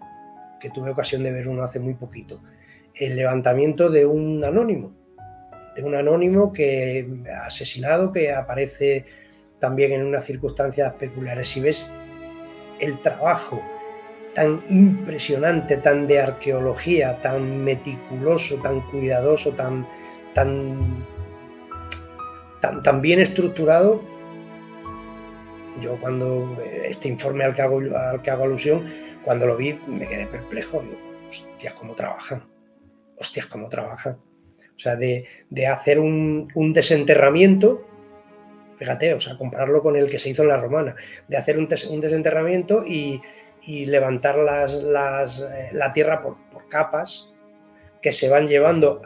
tuve ocasión de ver uno hace muy poquito, el levantamiento de un anónimo que asesinado, que aparece también en unas circunstancias peculiares, si ves el trabajo tan impresionante, tan de arqueología, tan meticuloso, tan cuidadoso, tan bien estructurado. Yo cuando este informe al que hago alusión, cuando lo vi me quedé perplejo. Hostias, cómo trabajan. O sea, de hacer un desenterramiento, fíjate, o sea, compararlo con el que se hizo en la Romana, de hacer un desenterramiento y levantar la tierra por capas que se van llevando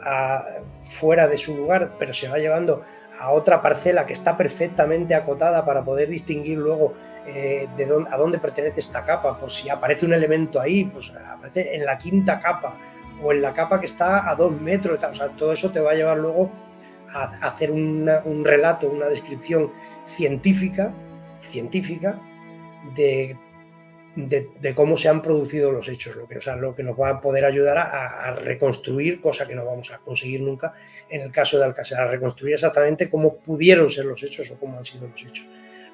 fuera de su lugar, pero se va llevando a otra parcela que está perfectamente acotada para poder distinguir luego a dónde pertenece esta capa, por si aparece un elemento ahí, pues aparece en la quinta capa o en la capa que está a 2 metros, o sea, todo eso te va a llevar luego a hacer un relato, una descripción científica de cómo se han producido los hechos, lo que nos va a poder ayudar a reconstruir, cosa que no vamos a conseguir nunca en el caso de Alcácer, a reconstruir exactamente cómo pudieron ser los hechos o cómo han sido los hechos.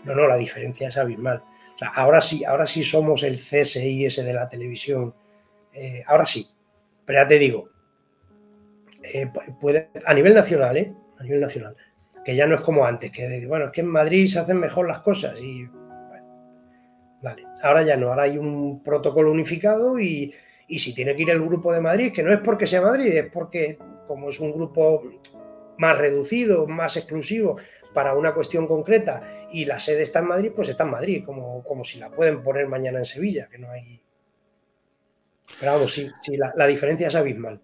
No, la diferencia es abismal. O sea, ahora sí somos el CSI ese de la televisión. Ahora sí. Pero ya te digo, a nivel nacional, que ya no es como antes, que bueno, es que en Madrid se hacen mejor las cosas y vale, ahora ya no, ahora hay un protocolo unificado y si tiene que ir el grupo de Madrid, que no es porque sea Madrid, es porque como es un grupo más reducido, más exclusivo para una cuestión concreta y la sede está en Madrid, pues está en Madrid, como si la pueden poner mañana en Sevilla, que no hay... Pero vamos, sí, la diferencia es abismal.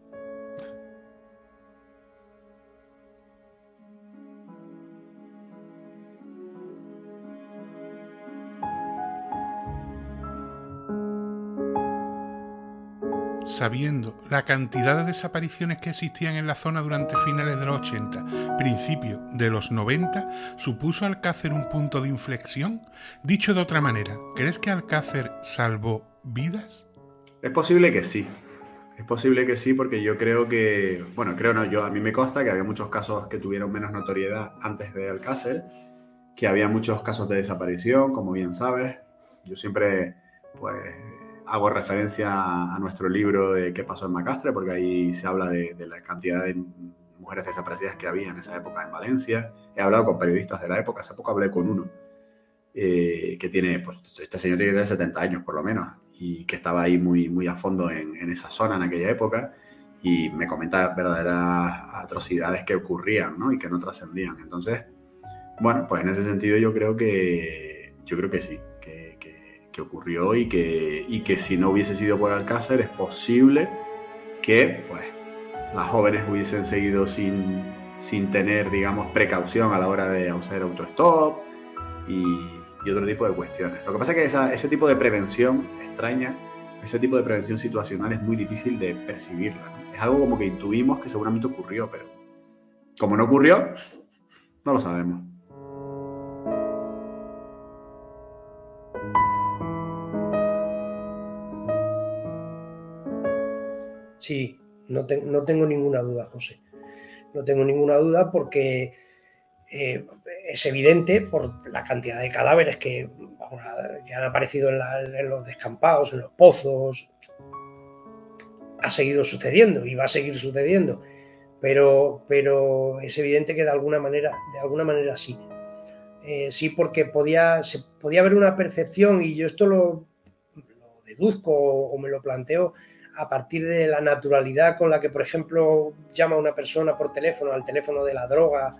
sabiendo la cantidad de desapariciones que existían en la zona durante finales de los 80, principios de los 90, ¿supuso Alcácer un punto de inflexión? Dicho de otra manera, ¿crees que Alcácer salvó vidas? Es posible que sí. Es posible que sí, porque yo creo que... Bueno, creo no, a mí me consta que había muchos casos que tuvieron menos notoriedad antes de Alcácer, que había muchos casos de desaparición, como bien sabes. Yo siempre, pues, hago referencia a nuestro libro de ¿Qué pasó en Macastre?, porque ahí se habla de la cantidad de mujeres desaparecidas que había en esa época en Valencia. He hablado con periodistas de la época, hace poco hablé con uno que tiene, pues, este señor tiene 70 años por lo menos, y que estaba ahí muy a fondo en esa zona en aquella época, y me comenta verdaderas atrocidades que ocurrían, ¿no? Y que no trascendían. Entonces, bueno, pues en ese sentido yo creo que sí, que ocurrió y que si no hubiese sido por Alcácer es posible que, pues, las jóvenes hubiesen seguido sin tener, digamos, precaución a la hora de hacer autostop y otro tipo de cuestiones. Lo que pasa es que ese tipo de prevención extraña, ese tipo de prevención situacional es muy difícil de percibirla, ¿no? Es algo como que intuimos que seguramente ocurrió, pero como no ocurrió, no lo sabemos. Sí, no tengo ninguna duda, José. No tengo ninguna duda porque es evidente por la cantidad de cadáveres que han aparecido en los descampados, en los pozos. Ha seguido sucediendo y va a seguir sucediendo, pero es evidente que de alguna manera sí. Sí, porque se podía haber una percepción, y yo esto lo deduzco o me lo planteo a partir de la naturalidad con la que, por ejemplo, llama una persona por teléfono, al teléfono de la droga,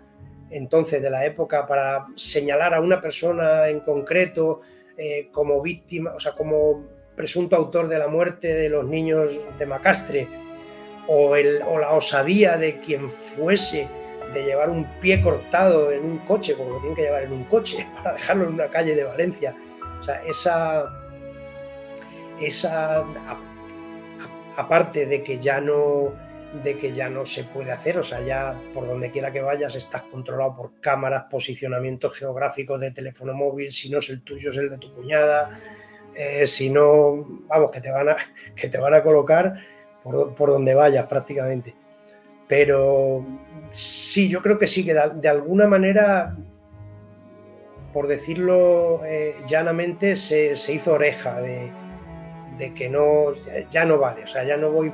entonces de la época, para señalar a una persona en concreto como víctima, o sea, como presunto autor de la muerte de los niños de Macastre, o la osadía de quien fuese de llevar un pie cortado en un coche, como lo tienen que llevar en un coche, para dejarlo en una calle de Valencia. O sea, esa aparte de que ya no se puede hacer, o sea, ya por donde quiera que vayas estás controlado por cámaras, posicionamientos geográficos de teléfono móvil, si no es el tuyo es el de tu cuñada, si no, vamos, que te van a colocar por donde vayas prácticamente. Pero sí, yo creo que sí, que de alguna manera, por decirlo llanamente, se hizo oreja de que ya no vale, o sea, ya no voy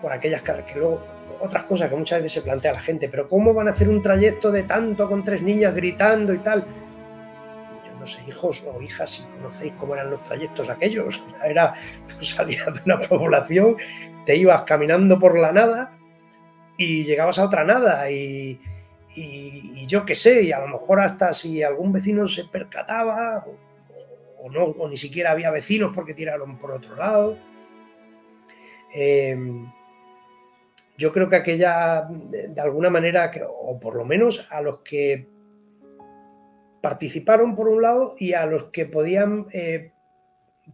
por aquellas carreras, que luego otras cosas que muchas veces se plantea la gente, pero ¿cómo van a hacer un trayecto de tanto con 3 niñas gritando y tal? Yo no sé, hijos o hijas, si conocéis cómo eran los trayectos aquellos, tú salías de una población, te ibas caminando por la nada y llegabas a otra nada y yo qué sé, y a lo mejor hasta si algún vecino se percataba o no, o ni siquiera había vecinos porque tiraron por otro lado. Yo creo que aquella, de alguna manera, o por lo menos a los que participaron por un lado y a los que podían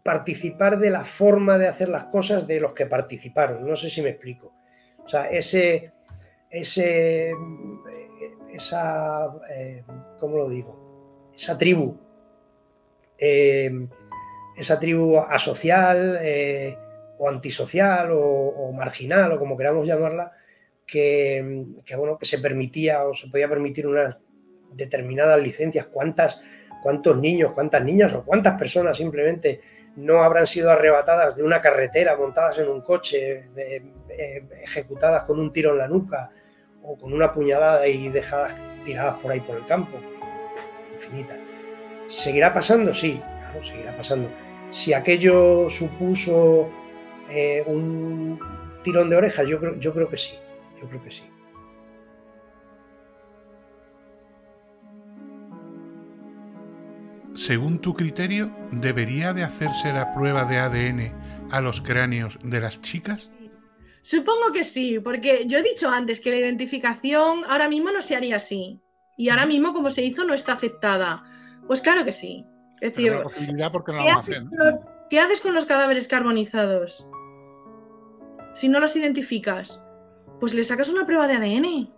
participar de la forma de hacer las cosas de los que participaron, no sé si me explico. O sea, ¿cómo lo digo? Esa tribu asocial o antisocial o marginal, o como queramos llamarla, que se permitía o se podía permitir unas determinadas licencias. ¿Cuántos niños, cuántas niñas o cuántas personas simplemente no habrán sido arrebatadas de una carretera, montadas en un coche, ejecutadas con un tiro en la nuca o con una puñalada y dejadas tiradas por ahí por el campo? Infinitas. ¿Seguirá pasando? Sí, claro, seguirá pasando. Si aquello supuso un tirón de orejas, yo creo que sí. Yo creo que sí. Según tu criterio, ¿debería de hacerse la prueba de ADN a los cráneos de las chicas? Supongo que sí, porque yo he dicho antes que la identificación ahora mismo no se haría así. Y ahora mismo, como se hizo, no está aceptada. Pues claro que sí. Es decir, posibilidad porque no la vamos a hacer, ¿no? ¿Qué haces con los cadáveres carbonizados? si no las identificas, pues le sacas una prueba de ADN.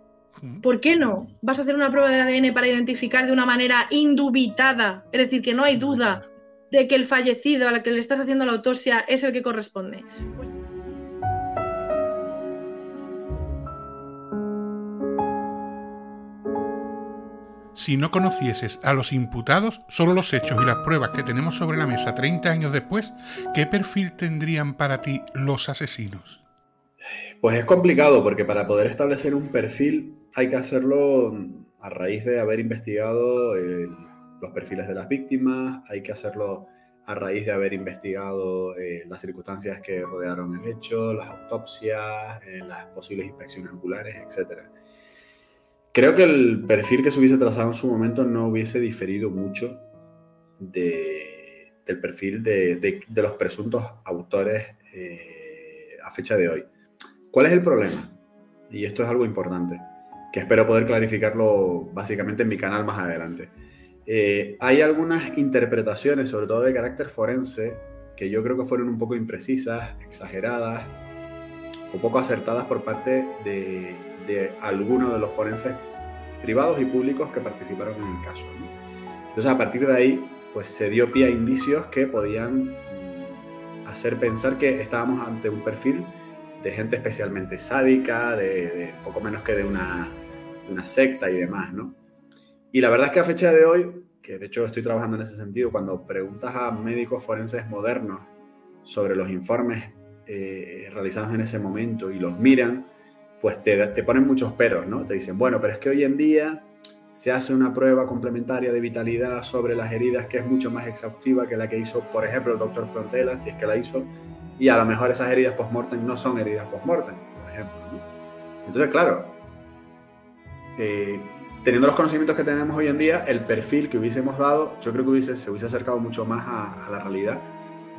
¿Por qué no? Vas a hacer una prueba de ADN para identificar de una manera indubitada, es decir, que no hay duda de que el fallecido al que le estás haciendo la autopsia es el que corresponde. Pues... Si no conocieses a los imputados, solo los hechos y las pruebas que tenemos sobre la mesa 30 años después, ¿qué perfil tendrían para ti los asesinos? Pues es complicado, porque para poder establecer un perfil hay que hacerlo a raíz de haber investigado los perfiles de las víctimas, hay que hacerlo a raíz de haber investigado las circunstancias que rodearon el hecho, las autopsias, las posibles inspecciones oculares, etc. Creo que el perfil que se hubiese trazado en su momento no hubiese diferido mucho del perfil de los presuntos autores a fecha de hoy. ¿Cuál es el problema? Y esto es algo importante, que espero poder clarificarlo básicamente en mi canal más adelante. Hay algunas interpretaciones, sobre todo de carácter forense, que yo creo que fueron un poco imprecisas, exageradas o poco acertadas por parte de algunos de los forenses privados y públicos que participaron en el caso, ¿no? Entonces, a partir de ahí, pues se dio pie a indicios que podían hacer pensar que estábamos ante un perfil de gente especialmente sádica, de poco menos que de una secta y demás, ¿no? Y la verdad es que a fecha de hoy, que de hecho estoy trabajando en ese sentido, cuando preguntas a médicos forenses modernos sobre los informes realizados en ese momento y los miran, pues te ponen muchos peros, ¿no? Te dicen, bueno, pero es que hoy en día se hace una prueba complementaria de vitalidad sobre las heridas que es mucho más exhaustiva que la que hizo, por ejemplo, el doctor Frontela, si es que la hizo, y a lo mejor esas heridas post-mortem no son heridas post-mortem, por ejemplo, ¿no? Entonces, claro, teniendo los conocimientos que tenemos hoy en día, el perfil que hubiésemos dado, yo creo que se hubiese acercado mucho más a la realidad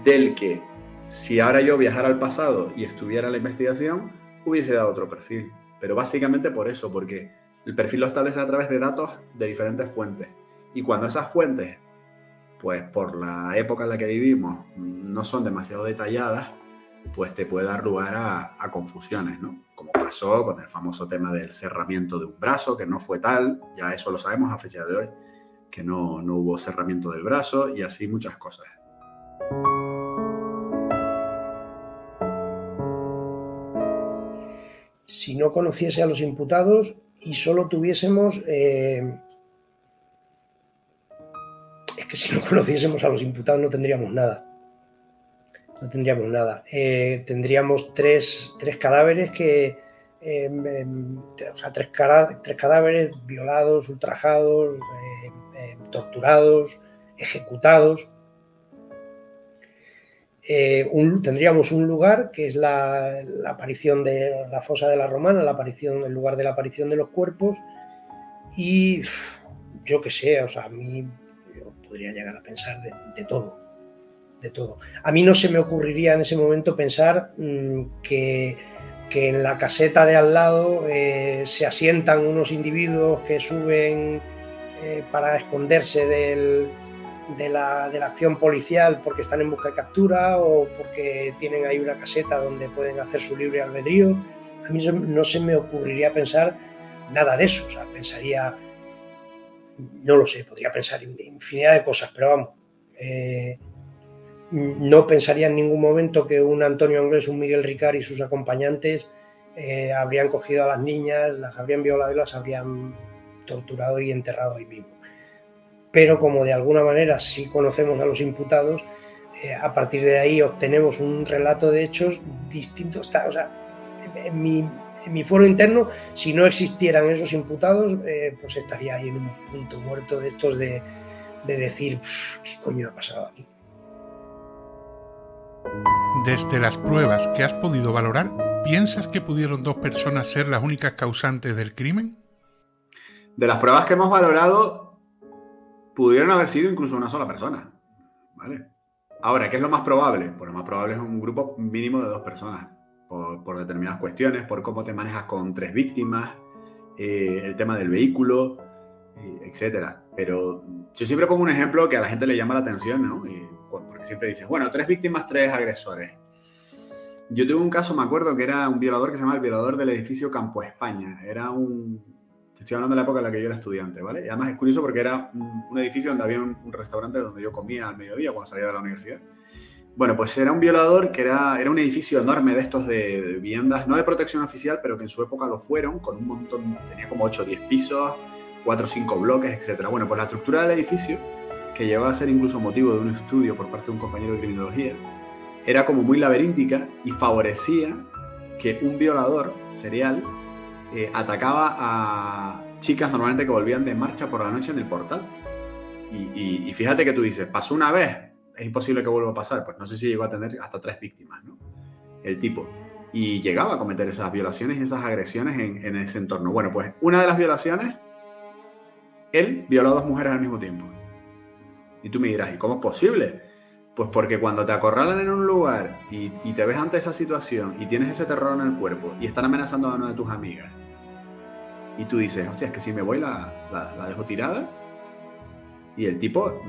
del que, si ahora yo viajara al pasado y estuviera en la investigación, hubiese dado otro perfil. Pero básicamente por eso, porque el perfil lo establece a través de datos de diferentes fuentes. Y cuando esas fuentes, pues por la época en la que vivimos, no son demasiado detalladas, pues te puede dar lugar a confusiones, ¿no? Como pasó con el famoso tema del cerramiento de un brazo, que no fue tal, ya eso lo sabemos a fecha de hoy, que no hubo cerramiento del brazo, y así muchas cosas. Si no conociese a los imputados y solo tuviésemos... es que si no conociésemos a los imputados no tendríamos nada. No tendríamos nada. Tendríamos tres cadáveres que... o sea, tres cadáveres violados, ultrajados, torturados, ejecutados. Tendríamos un lugar que es la aparición de la fosa de la Romana, el lugar de la aparición de los cuerpos, y yo qué sé, o sea, a mí yo podría llegar a pensar de todo. A mí no se me ocurriría en ese momento pensar que en la caseta de al lado se asientan unos individuos que suben para esconderse de la acción policial porque están en busca de captura o porque tienen ahí una caseta donde pueden hacer su libre albedrío. A mí no se me ocurriría pensar nada de eso. O sea, pensaría, no lo sé, podría pensar infinidad de cosas, pero vamos, no pensaría en ningún momento que un Antonio Anglés, un Miguel Ricard y sus acompañantes habrían cogido a las niñas, las habrían violado y las habrían torturado y enterrado ahí mismo. Pero como de alguna manera sí conocemos a los imputados, a partir de ahí obtenemos un relato de hechos distintos. O sea, en mi foro interno, si no existieran esos imputados, pues estaría ahí en un punto muerto de estos de decir, ¿qué coño ha pasado aquí? Desde las pruebas que has podido valorar, ¿piensas que pudieron dos personas ser las únicas causantes del crimen? De las pruebas que hemos valorado, pudieron haber sido incluso una sola persona, ¿vale? Ahora, ¿qué es lo más probable? Pues lo más probable es un grupo mínimo de 2 personas, por determinadas cuestiones, por cómo te manejas con 3 víctimas, el tema del vehículo, etcétera. Pero yo siempre pongo un ejemplo que a la gente le llama la atención, ¿no? Porque siempre dices, bueno, 3 víctimas, 3 agresores. Yo tuve un caso, me acuerdo, que era un violador que se llama el violador del edificio Campo España. Era te estoy hablando de la época en la que yo era estudiante, ¿vale? Y además es curioso porque era un edificio donde había un restaurante donde yo comía al mediodía cuando salía de la universidad. Bueno, pues era un violador que era un edificio enorme de estos de viviendas, no de protección oficial, pero que en su época lo fueron, con un montón, tenía como 8 o 10 pisos, 4 o 5 bloques, etc. Bueno, pues la estructura del edificio, que llegaba a ser incluso motivo de un estudio por parte de un compañero de criminología, era como muy laberíntica y favorecía que un violador serial atacaba a chicas normalmente que volvían de marcha por la noche en el portal. Y fíjate que tú dices, pasó una vez, es imposible que vuelva a pasar. Pues no sé si llegó a tener hasta 3 víctimas, ¿no? El tipo. Y llegaba a cometer esas violaciones y esas agresiones en ese entorno. Bueno, pues una de las violaciones, él violó a 2 mujeres al mismo tiempo. Y tú me dirás, ¿y cómo es posible? Pues porque cuando te acorralan en un lugar y te ves ante esa situación y tienes ese terror en el cuerpo y están amenazando a una de tus amigas y tú dices, hostia, es que si me voy la dejo tirada, y el tipo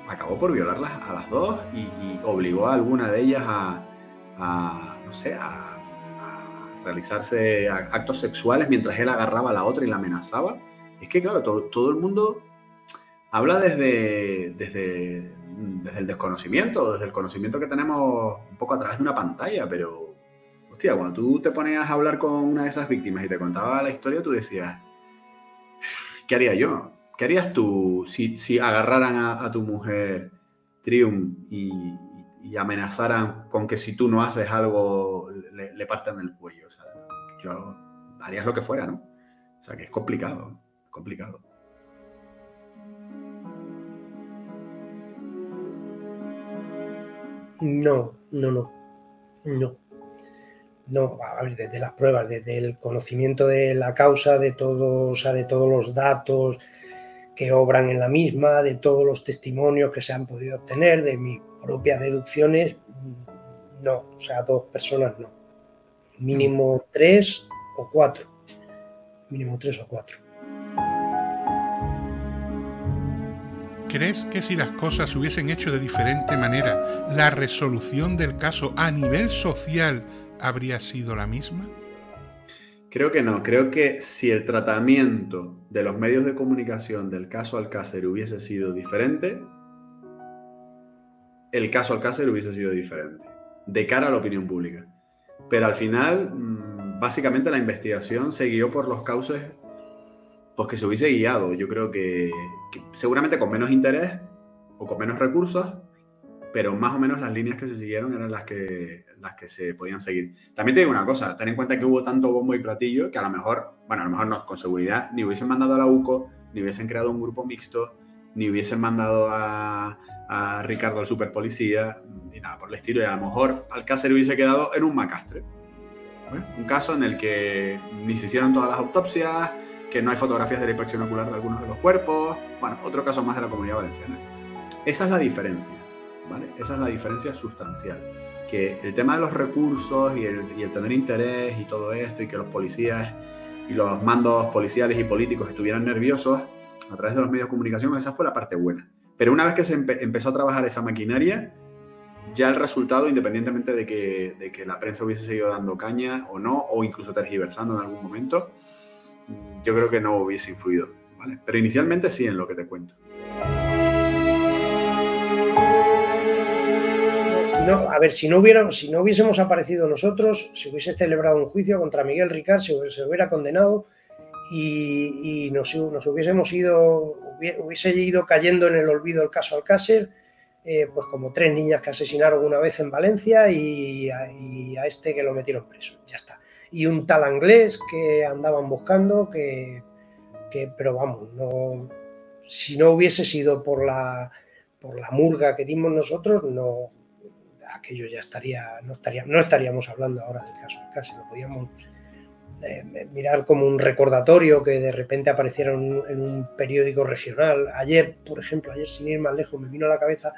acabó por violarlas a las 2 y obligó a alguna de ellas a realizarse actos sexuales mientras él agarraba a la otra y la amenazaba. Es que claro, todo el mundo habla desde el desconocimiento, desde el conocimiento que tenemos un poco a través de una pantalla, pero, hostia, cuando tú te ponías a hablar con una de esas víctimas y te contaba la historia, tú decías, ¿qué haría yo? ¿Qué harías tú si agarraran a tu mujer, Trium, y amenazaran con que si tú no haces algo, le partan el cuello? O sea, yo harías lo que fuera, ¿no? O sea, que es complicado, complicado. No. A ver, desde las pruebas, desde el conocimiento de la causa, de todos los datos que obran en la misma, de todos los testimonios que se han podido obtener, de mis propias deducciones, no. O sea, 2 personas no. Mínimo 3 o 4. Mínimo 3 o 4. ¿Crees que si las cosas se hubiesen hecho de diferente manera, la resolución del caso a nivel social habría sido la misma? Creo que no. Creo que si el tratamiento de los medios de comunicación del caso Alcácer hubiese sido diferente, el caso Alcácer hubiese sido diferente, de cara a la opinión pública. Pero al final, básicamente la investigación se guió por los cauces pues que se hubiese guiado. Yo creo que seguramente con menos interés o con menos recursos, pero más o menos las líneas que se siguieron eran las que se podían seguir. También te digo una cosa, ten en cuenta que hubo tanto bombo y platillo que a lo mejor no, con seguridad, ni hubiesen mandado a la UCO, ni hubiesen creado un grupo mixto, ni hubiesen mandado a Ricardo al superpolicía, ni nada por el estilo, y a lo mejor Alcácer hubiese quedado en un macastre. Un caso en el que ni se hicieron todas las autopsias, que no hay fotografías de la inspección ocular de algunos de los cuerpos. Bueno, otro caso más de la Comunidad Valenciana. Esa es la diferencia, ¿vale? Esa es la diferencia sustancial. Que el tema de los recursos y el tener interés y todo esto, y que los policías y los mandos policiales y políticos estuvieran nerviosos a través de los medios de comunicación, esa fue la parte buena. Pero una vez que se empezó a trabajar esa maquinaria, ya el resultado, independientemente de que la prensa hubiese seguido dando caña o no, o incluso tergiversando en algún momento, yo creo que no hubiese influido, ¿vale? Pero inicialmente sí, en lo que te cuento. No, a ver, si no hubiésemos aparecido nosotros, se hubiese celebrado un juicio contra Miguel Ricard, se hubiera condenado y hubiese ido cayendo en el olvido el caso Alcácer, pues como 3 niñas que asesinaron una vez en Valencia y a este que lo metieron preso, ya está. Y un tal Anglés que andaban buscando, pero vamos, no, si no hubiese sido por la murga que dimos nosotros, no, aquello ya no estaríamos hablando ahora del caso Alcácer. Lo podíamos mirar como un recordatorio que de repente apareciera en un periódico regional. Ayer, por ejemplo, sin ir más lejos, me vino a la cabeza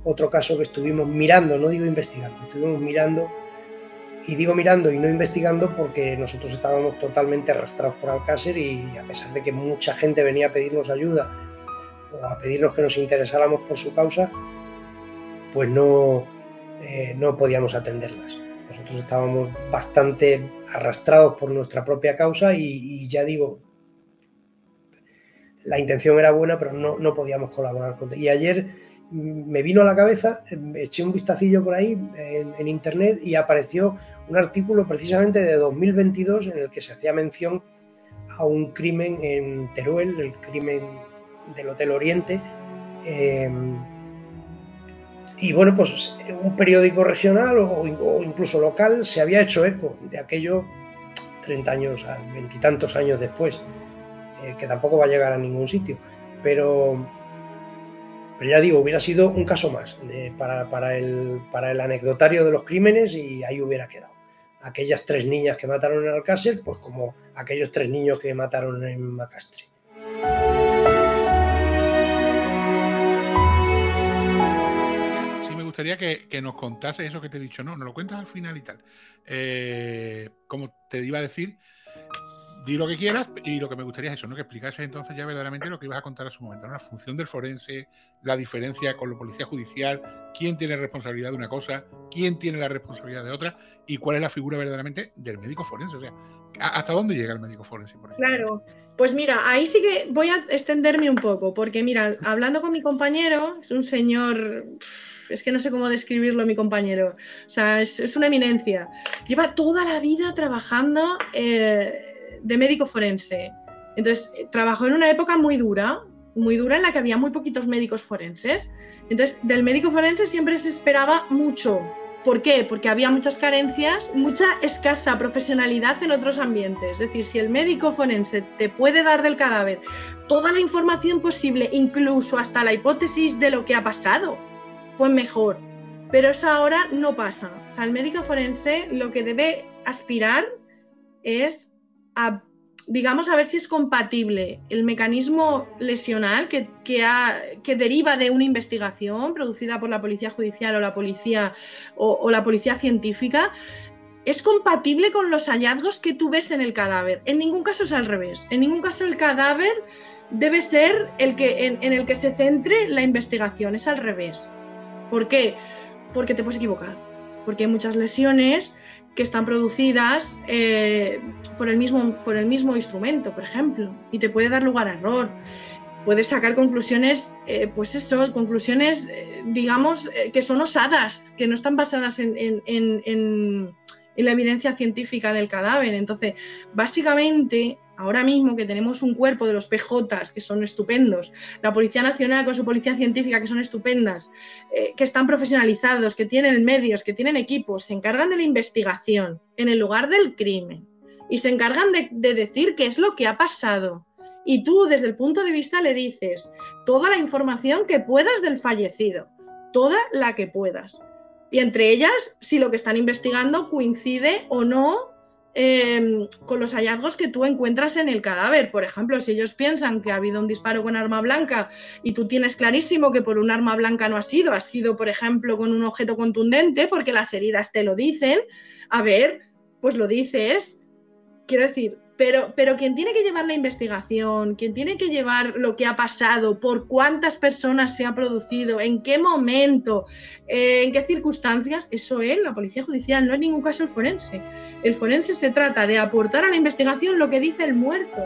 otro caso que estuvimos mirando, no digo investigando, estuvimos mirando. Y digo mirando y no investigando porque nosotros estábamos totalmente arrastrados por Alcácer, y a pesar de que mucha gente venía a pedirnos ayuda o a pedirnos que nos interesáramos por su causa, pues no podíamos atenderlas. Nosotros estábamos bastante arrastrados por nuestra propia causa y ya digo, la intención era buena, pero no podíamos colaborar con. Y ayer me vino a la cabeza, eché un vistacillo por ahí en internet y apareció un artículo precisamente de 2022 en el que se hacía mención a un crimen en Teruel, el crimen del Hotel Oriente. Y bueno, pues un periódico regional o incluso local se había hecho eco de aquello 30 años, 20 y tantos años después, que tampoco va a llegar a ningún sitio. Pero ya digo, hubiera sido un caso más para el anecdotario de los crímenes y ahí hubiera quedado. Aquellas 3 niñas que mataron en Alcácer, pues como aquellos 3 niños que mataron en Macastre. Sí, me gustaría que nos contase eso que te he dicho, no lo cuentas al final y tal. Como te iba a decir, di lo que quieras y lo que me gustaría es eso, ¿no? Que explicases entonces ya verdaderamente lo que ibas a contar a su momento, ¿no? La función del forense, la diferencia con la policía judicial, quién tiene responsabilidad de una cosa, quién tiene la responsabilidad de otra y cuál es la figura verdaderamente del médico forense. O sea, ¿hasta dónde llega el médico forense, por ejemplo? Claro, pues mira, ahí sí que voy a extenderme un poco, porque mira, hablando con mi compañero, es un señor, es que no sé cómo describirlo, mi compañero, o sea, es una eminencia, lleva toda la vida trabajando de médico forense. Entonces, trabajó en una época muy dura en la que había muy poquitos médicos forenses. Entonces, del médico forense siempre se esperaba mucho. ¿Por qué? Porque había muchas carencias, mucha escasa profesionalidad en otros ambientes. Es decir, si el médico forense te puede dar del cadáver toda la información posible, incluso hasta la hipótesis de lo que ha pasado, pues mejor. Pero eso ahora no pasa. O sea, el médico forense lo que debe aspirar es a ver si es compatible el mecanismo lesional que deriva de una investigación producida por la policía judicial o la policía científica, es compatible con los hallazgos que tú ves en el cadáver. En ningún caso es al revés. En ningún caso el cadáver debe ser en el que se centre la investigación. Es al revés. ¿Por qué? Porque te puedes equivocar. Porque hay muchas lesiones que están producidas por el mismo instrumento, por ejemplo, y te puede dar lugar a error. Puedes sacar conclusiones, que son osadas, que no están basadas en la evidencia científica del cadáver. Entonces, básicamente, ahora mismo que tenemos un cuerpo de los PJs que son estupendos, la Policía Nacional con su policía científica que son estupendas, que están profesionalizados, que tienen medios, que tienen equipos, se encargan de la investigación en el lugar del crimen y se encargan de decir qué es lo que ha pasado. Y tú, desde el punto de vista, le dices toda la información que puedas del fallecido, toda la que puedas. Y entre ellas, si lo que están investigando coincide o no con los hallazgos que tú encuentras en el cadáver. Por ejemplo, si ellos piensan que ha habido un disparo con arma blanca y tú tienes clarísimo que por un arma blanca no ha sido, por ejemplo, con un objeto contundente, porque las heridas te lo dicen, pues lo dices. Quiero decir, pero quien tiene que llevar la investigación, quien tiene que llevar lo que ha pasado, por cuántas personas se ha producido, en qué momento, en qué circunstancias, eso es la policía judicial, no es en ningún caso el forense. El forense se trata de aportar a la investigación lo que dice el muerto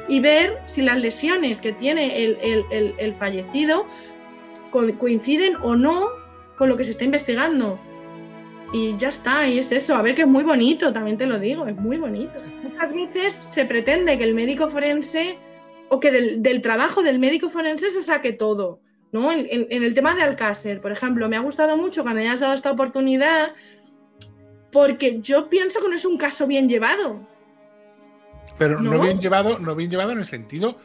y ver si las lesiones que tiene el fallecido coinciden o no con lo que se está investigando. Y ya está, y es eso. A ver, que es muy bonito, también te lo digo, es muy bonito. Muchas veces se pretende que el médico forense, o que del trabajo del médico forense se saque todo, ¿no? En el tema de Alcácer, por ejemplo, me ha gustado mucho que me hayas dado esta oportunidad, porque yo pienso que no es un caso bien llevado. Pero no bien llevado en el sentido...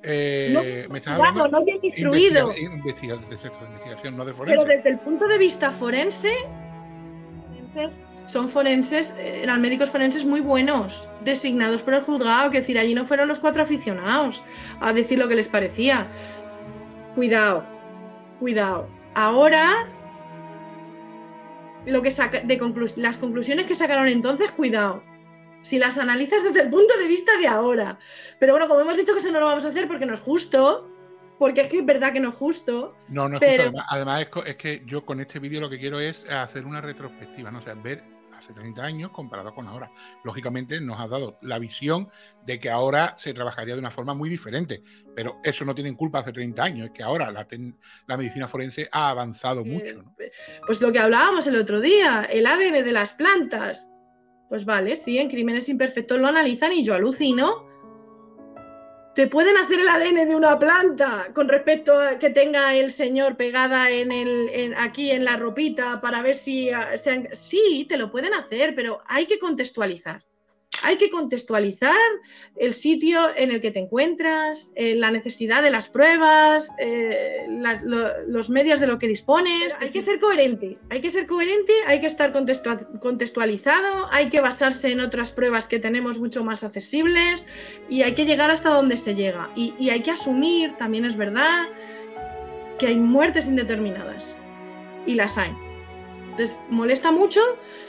me estás hablando, no bien instruido. Investigación, no de forense. Pero desde el punto de vista forense... Son forenses, eran médicos forenses muy buenos, designados por el juzgado, que decir, allí no fueron los 4 aficionados a decir lo que les parecía. Cuidado. Ahora, las conclusiones que sacaron entonces, cuidado. Si las analizas desde el punto de vista de ahora. Pero bueno, como hemos dicho que eso no lo vamos a hacer porque no es justo, porque es que es verdad que no es justo. No es justo. Además es que yo con este vídeo lo que quiero es hacer una retrospectiva, ¿no? O sea, ver hace 30 años comparado con ahora. Lógicamente nos ha dado la visión de que ahora se trabajaría de una forma muy diferente, pero eso no tiene culpa hace 30 años, es que ahora la medicina forense ha avanzado mucho, ¿no? Pues lo que hablábamos el otro día, el ADN de las plantas. Pues vale, sí, en Crímenes Imperfectos lo analizan y yo alucino. Te pueden hacer el ADN de una planta con respecto a que tenga el señor pegada aquí en la ropita para ver si... Sí, te lo pueden hacer, pero hay que contextualizar. Hay que contextualizar el sitio en el que te encuentras, la necesidad de las pruebas, los medios de lo que dispones. Hay que ser coherente, hay que estar contextualizado, hay que basarse en otras pruebas que tenemos mucho más accesibles y hay que llegar hasta donde se llega. Y hay que asumir, también es verdad, que hay muertes indeterminadas y las hay. Entonces, molesta mucho,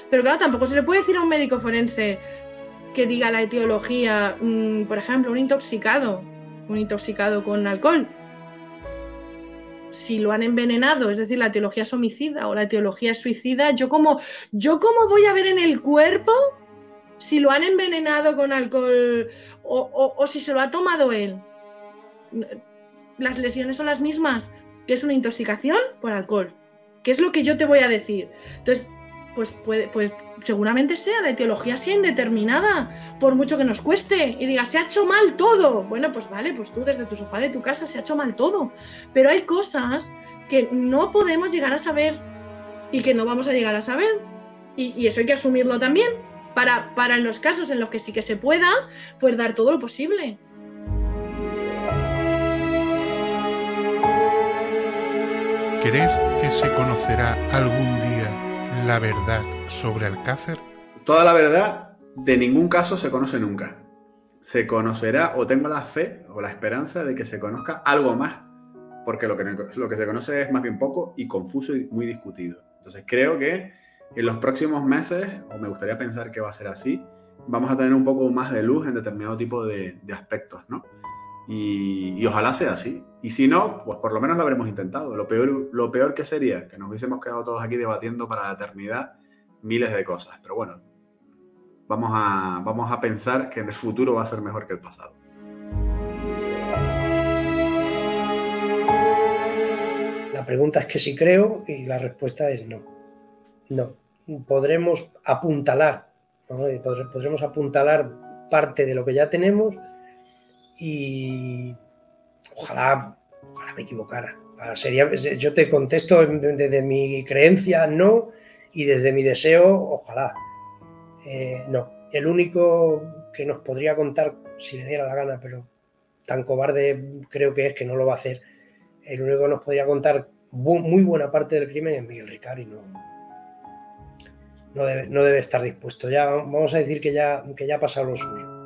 pero claro, tampoco se le puede decir a un médico forense que diga la etiología, por ejemplo, un intoxicado con alcohol. Si lo han envenenado, es decir, la etiología es homicida o la etiología es suicida, ¿yo cómo voy a ver en el cuerpo si lo han envenenado con alcohol o si se lo ha tomado él? Las lesiones son las mismas, que es una intoxicación por alcohol. ¿Qué es lo que yo te voy a decir? Entonces, pues seguramente la etiología sea indeterminada, por mucho que nos cueste, y diga, se ha hecho mal todo. Bueno, pues vale, pues tú desde tu sofá de tu casa se ha hecho mal todo. Pero hay cosas que no podemos llegar a saber y que no vamos a llegar a saber. Y eso hay que asumirlo también, para en los casos en los que sí que se pueda, pues dar todo lo posible. ¿Crees que se conocerá algún día la verdad sobre Alcácer? Toda la verdad de ningún caso se conoce nunca. Se conocerá, o tengo la fe o la esperanza de que se conozca algo más, porque lo que se conoce es más bien poco y confuso y muy discutido. Entonces creo que en los próximos meses, o me gustaría pensar que va a ser así, vamos a tener un poco más de luz en determinado tipo de aspectos, ¿no? Y ojalá sea así. Y si no, pues por lo menos lo habremos intentado. Lo peor que sería que nos hubiésemos quedado todos aquí debatiendo para la eternidad miles de cosas. Pero bueno, vamos a pensar que en el futuro va a ser mejor que el pasado. La pregunta es que si creo y la respuesta es no. No. Podremos apuntalar, ¿no? Podremos apuntalar parte de lo que ya tenemos y ojalá me equivocara. Yo te contesto desde mi creencia no, y desde mi deseo ojalá no. El único que nos podría contar, si le diera la gana, pero tan cobarde creo que es que no lo va a hacer, el único que nos podría contar muy buena parte del crimen es Miguel Ricard, y no debe estar dispuesto. Ya vamos a decir que ya ha pasado lo suyo.